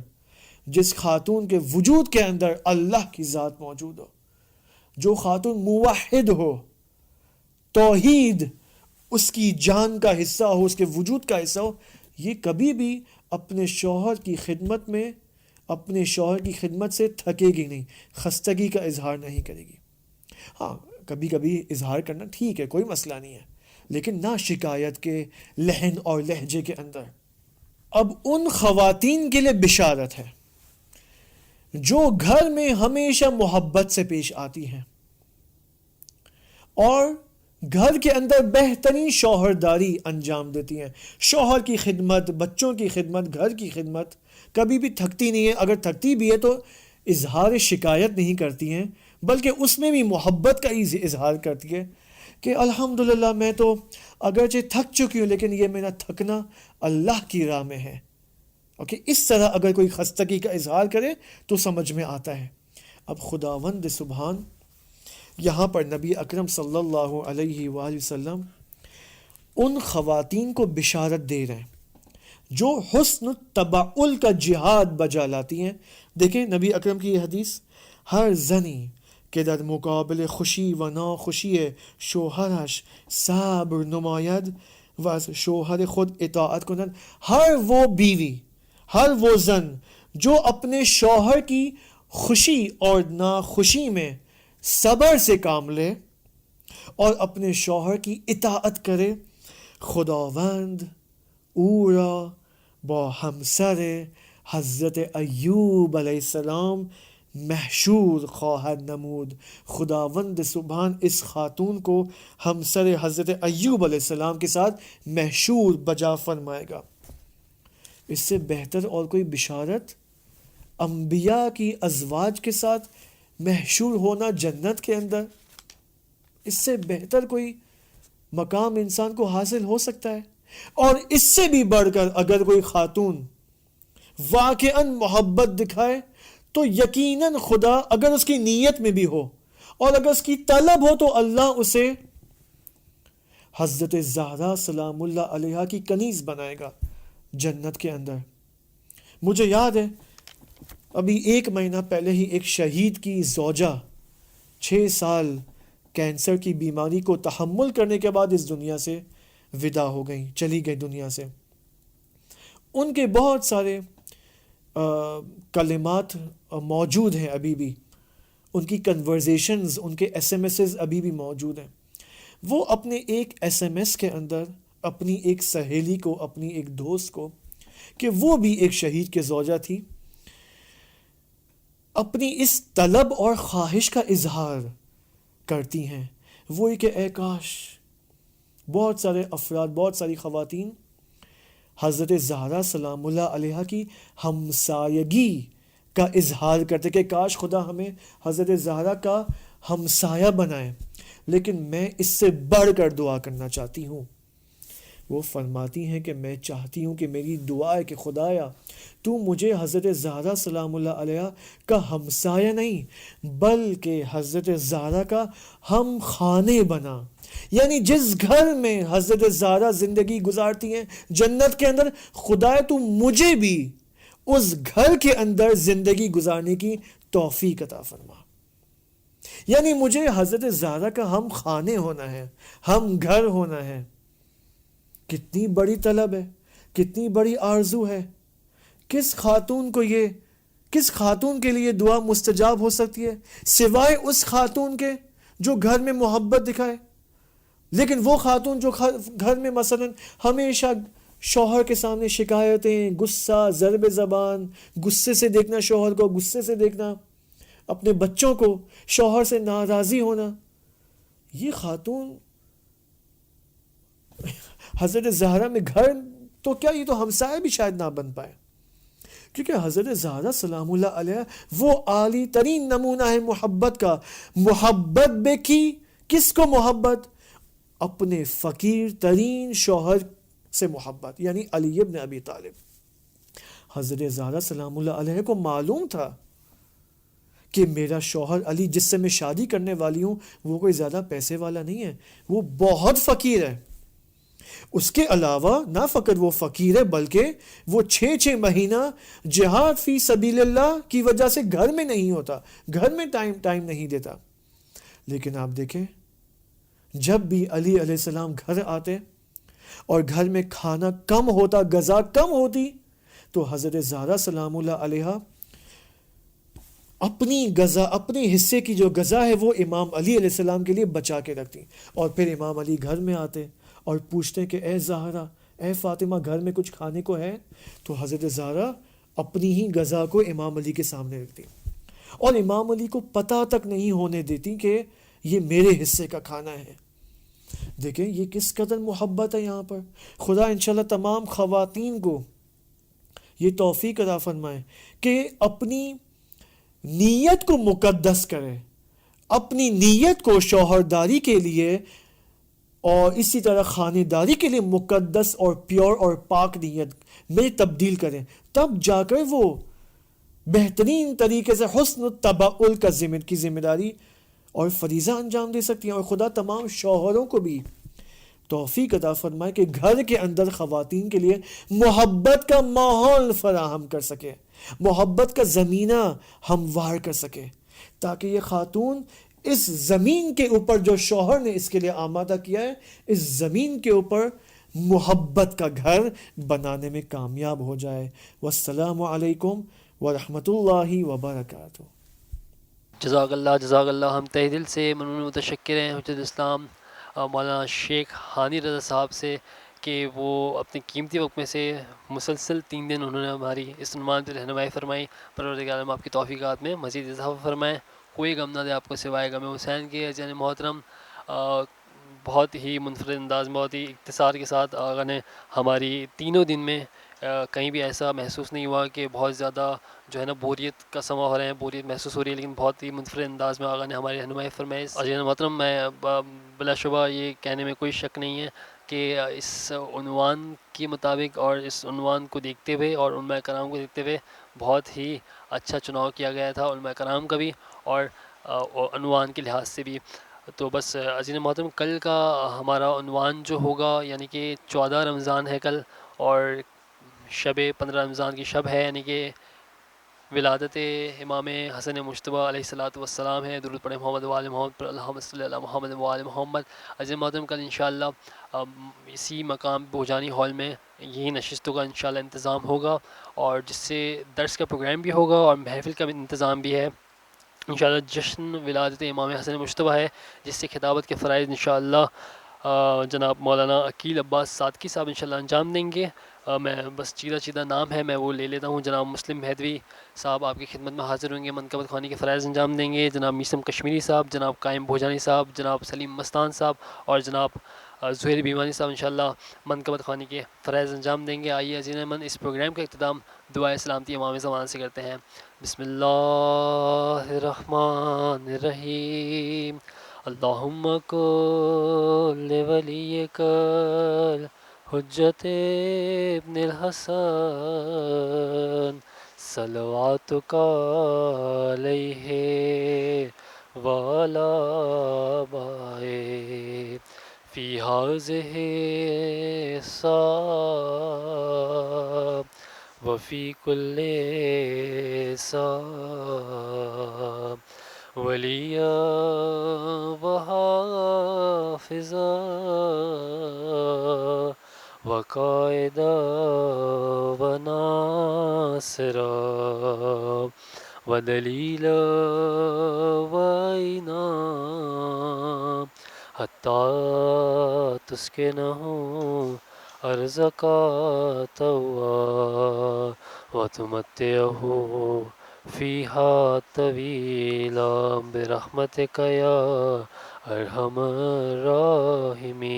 جس خاتون کے وجود کے اندر اللہ کی ذات موجود ہو، جو خاتون موحد ہو، توحید اس کی جان کا حصہ ہو، اس کے وجود کا حصہ ہو، یہ کبھی بھی اپنے شوہر کی خدمت میں اپنے شوہر کی خدمت سے تھکے گی نہیں، خستگی کا اظہار نہیں کرے گی۔ ہاں کبھی کبھی اظہار کرنا ٹھیک ہے، کوئی مسئلہ نہیں ہے، لیکن نہ شکایت کے لحن اور لہجے کے اندر۔ اب ان خواتین کے لیے بشارت ہے جو گھر میں ہمیشہ محبت سے پیش آتی ہیں اور گھر کے اندر بہترین شوہرداری انجام دیتی ہیں، شوہر کی خدمت، بچوں کی خدمت، گھر کی خدمت، کبھی بھی تھکتی نہیں ہے، اگر تھکتی بھی ہے تو اظہار شکایت نہیں کرتی ہیں، بلکہ اس میں بھی محبت کا ہی اظہار کرتی ہے کہ الحمدللہ میں تو اگرچہ تھک چکی ہوں لیکن یہ میرا تھکنا اللہ کی راہ میں ہے۔ اوکے، اس طرح اگر کوئی خستگی کا اظہار کرے تو سمجھ میں آتا ہے۔ اب خداوند سبحان یہاں پر نبی اکرم صلی اللہ علیہ وآلہ وسلم ان خواتین کو بشارت دے رہے ہیں جو حسن التبعل کا جہاد بجا لاتی ہیں۔ دیکھیں نبی اکرم کی یہ حدیث، ہر زنی کہ در مقابل خوشی و ناخوشی شوہرش صبر نماید و از شوہر خود اطاعت کند، ہر وہ بیوی، ہر وہ زن جو اپنے شوہر کی خوشی اور ناخوشی میں صبر سے کام لے اور اپنے شوہر کی اطاعت کرے، خداوند او را با همسر حضرت ایوب علیہ السلام محشور خواہد نمود۔ خداوند سبحان اس خاتون کو ہمسر حضرت ایوب علیہ السلام کے ساتھ محشور بجا فرمائے گا۔ اس سے بہتر اور کوئی بشارت انبیاء کی ازواج کے ساتھ محشور ہونا جنت کے اندر، اس سے بہتر کوئی مقام انسان کو حاصل ہو سکتا ہے؟ اور اس سے بھی بڑھ کر اگر کوئی خاتون واقعاً محبت دکھائے تو یقیناً خدا اگر اس کی نیت میں بھی ہو اور اگر اس کی طلب ہو تو اللہ اسے حضرت زہرا سلام اللہ علیہا کی کنیز بنائے گا جنت کے اندر۔ مجھے یاد ہے ابھی 1 مہینہ پہلے ہی ایک شہید کی زوجہ 6 سال کینسر کی بیماری کو تحمل کرنے کے بعد اس دنیا سے ودا ہو گئی، چلی گئی دنیا سے۔ ان کے بہت سارے کلمات موجود ہیں ابھی بھی، ان کی کنورزیشنز، ان کے SMS ابھی بھی موجود ہیں۔ وہ اپنے ایک SMS کے اندر اپنی ایک سہیلی کو، اپنی ایک دوست کو، کہ وہ بھی ایک شہید کے زوجہ تھی، اپنی اس طلب اور خواہش کا اظہار کرتی ہیں، وہ کہ اے کاش بہت سارے افراد، بہت ساری خواتین حضرت زہرا سلام اللہ علیہا کی ہمسایگی کا اظہار کرتے کہ کاش خدا ہمیں حضرت زہرا کا ہمسایہ بنائے، لیکن میں اس سے بڑھ کر دعا کرنا چاہتی ہوں۔ وہ فرماتی ہیں کہ میں چاہتی ہوں کہ میری دعا ہے کہ خدایا تو مجھے حضرت زہرا سلام اللہ علیہا کا ہمسایہ نہیں بلکہ حضرت زہرا کا ہم خانے بنا، یعنی جس گھر میں حضرت زہرا زندگی گزارتی ہیں جنت کے اندر، خدایا تو مجھے بھی اس گھر کے اندر زندگی گزارنے کی توفیق عطا فرما، یعنی مجھے حضرت زہرا کا ہم خانے ہونا ہے، ہم گھر ہونا ہے۔ کتنی بڑی طلب ہے، کتنی بڑی آرزو ہے، کس خاتون کے لیے دعا مستجاب ہو سکتی ہے سوائے اس خاتون کے جو گھر میں محبت دکھائے۔ لیکن وہ خاتون جو گھر میں مثلا ہمیشہ شوہر کے سامنے شکایتیں، غصہ، ضرب زبان، غصے سے دیکھنا شوہر کو، غصے سے دیکھنا اپنے بچوں کو، شوہر سے ناراضی ہونا، یہ خاتون حضرت زہرا میں گھر تو کیا یہ تو ہمسایہ بھی شاید نہ بن پائے، کیونکہ حضرت زہرا سلام اللہ علیہ وہ عالی ترین نمونہ ہے محبت کا۔ محبت بے کی، کس کو محبت؟ اپنے فقیر ترین شوہر سے محبت، یعنی علی ابن ابی طالب۔ حضرت زہرا سلام اللہ علیہ کو معلوم تھا کہ میرا شوہر علی جس سے میں شادی کرنے والی ہوں وہ کوئی زیادہ پیسے والا نہیں ہے، وہ بہت فقیر ہے۔ اس کے علاوہ نہ فقط وہ فقیر ہے بلکہ وہ 6 مہینہ جہاد فی سبیل اللہ کی وجہ سے گھر میں نہیں ہوتا، گھر میں ٹائم نہیں دیتا۔ لیکن آپ دیکھیں جب بھی علی علیہ السلام گھر آتے اور گھر میں کھانا کم ہوتا، غذا کم ہوتی، تو حضرت زہرا سلام اللہ علیہا اپنی غذا، اپنے حصے کی جو غذا ہے وہ امام علی علیہ السلام کے لیے بچا کے رکھتی. اور پھر امام علی گھر میں آتے اور پوچھتے کہ اے زہرا، اے فاطمہ، گھر میں کچھ کھانے کو ہے؟ تو حضرت زہرا اپنی ہی غذا کو امام علی کے سامنے رکھتی اور امام علی کو پتہ تک نہیں ہونے دیتی کہ یہ میرے حصے کا کھانا ہے. دیکھیں یہ کس قدر محبت ہے یہاں پر. خدا انشاءاللہ تمام خواتین کو یہ توفیق عطا فرمائے کہ اپنی نیت کو مقدس کرے، اپنی نیت کو شوہرداری کے لیے اور اسی طرح خانے داری کے لیے مقدس اور پیور اور پاک نیت میں تبدیل کریں. تب جا کر وہ بہترین طریقے سے حسن التبعل کی ذمہ داری اور فریضہ انجام دے سکتی ہیں. اور خدا تمام شوہروں کو بھی توفیق عطا فرمائے کہ گھر کے اندر خواتین کے لیے محبت کا ماحول فراہم کر سکے، محبت کا زمینہ ہموار کر سکے، تاکہ یہ خاتون اس زمین کے اوپر جو شوہر نے اس کے لیے آمادہ کیا ہے، اس زمین کے اوپر محبت کا گھر بنانے میں کامیاب ہو جائے. والسلام علیکم ورحمۃ اللہ وبرکاتہ. جزاک اللہ. ہم تہ دل سے ممنون متشکر ہیں حجت اسلام مولانا شیخ ہانی رضا صاحب سے کہ وہ اپنے قیمتی وقت میں سے مسلسل 3 دن انہوں نے ہماری اس عنوان پہ رہنمائی فرمائی. پروردگار عالم آپ کی توفیقات میں مزید اضافہ فرمائیں. کوئی غم نہ دے آپ کو سوائے غم حسین کے. عزیزان محترم، بہت ہی منفرد انداز میں، بہت ہی اختصار کے ساتھ آقا نے ہماری تینوں دن میں کہیں بھی ایسا محسوس نہیں ہوا کہ بہت زیادہ جو ہے نا بوریت کا سما ہو رہے ہیں، بوریت محسوس ہو رہی ہے، لیکن بہت ہی منفرد انداز میں آقا نے ہماری رہنمائی فرمائی. عزیزان محترم، میں بلا شبہ یہ کہنے میں کوئی شک نہیں ہے کہ اس عنوان کے مطابق اور اس عنوان کو دیکھتے ہوئے اور علماء کرام کو دیکھتے ہوئے بہت ہی اچھا چناؤ کیا گیا تھا، علماء کرام کا بھی اور عنوان کے لحاظ سے بھی. تو بس عزیز محترم، کل کا ہمارا عنوان جو ہوگا، یعنی کہ 14 رمضان ہے کل، اور شب 15 رمضان کی شب ہے، یعنی کہ ولادت امام حسن مجتبیٰ علیہ الصلاۃ والسلام ہے. درود پڑھیں محمد وآل محمد پر، اللہم صلی علی محمد وآل محمد. عزیز محترم، کل انشاءاللہ اسی مقام بوجانی ہال میں یہی نشستوں کا انشاءاللہ انتظام ہوگا، اور جس سے درس کا پروگرام بھی ہوگا اور محفل کا بھی انتظام بھی ہے. انشاءاللہ جشن ولادت امام حسن مجتبیٰ ہے، جس سے خطابت کے فرائض انشاءاللہ جناب مولانا عقیل عباس صادقی صاحب انشاءاللہ انجام دیں گے. میں بس چیدہ نام ہے میں وہ لے لیتا ہوں. جناب مسلم مہدوی صاحب آپ کی خدمت میں حاضر ہوں گے، منقبت خوانی کے فرائض انجام دیں گے. جناب میثم کشمیری صاحب، جناب قائم بھوجانی صاحب، جناب سلیم مستان صاحب اور جناب زہیر بیمانی صاحب انشاءاللہ منقبت خوانی کے فرائض انجام دیں گے. آئیے عزیز من اس پروگرام کا اختتام دعائے سلامتی امام زمان سے کرتے ہیں. بسم اللہ الرحمن الرحیم. اللہم کل ولیک حجت ابن الحسن صلواتک علیہ وعلی آبائہ فی ہذہ الساعة وفی کل ساعة ولیہ وحافظہ وقائدہ وناصرہ ودلیلہ وعینا حتی تسکنہ ارزقہ طوعا وتمتعہ فیہا طویلا برحمتک یا ارحم الراحمین.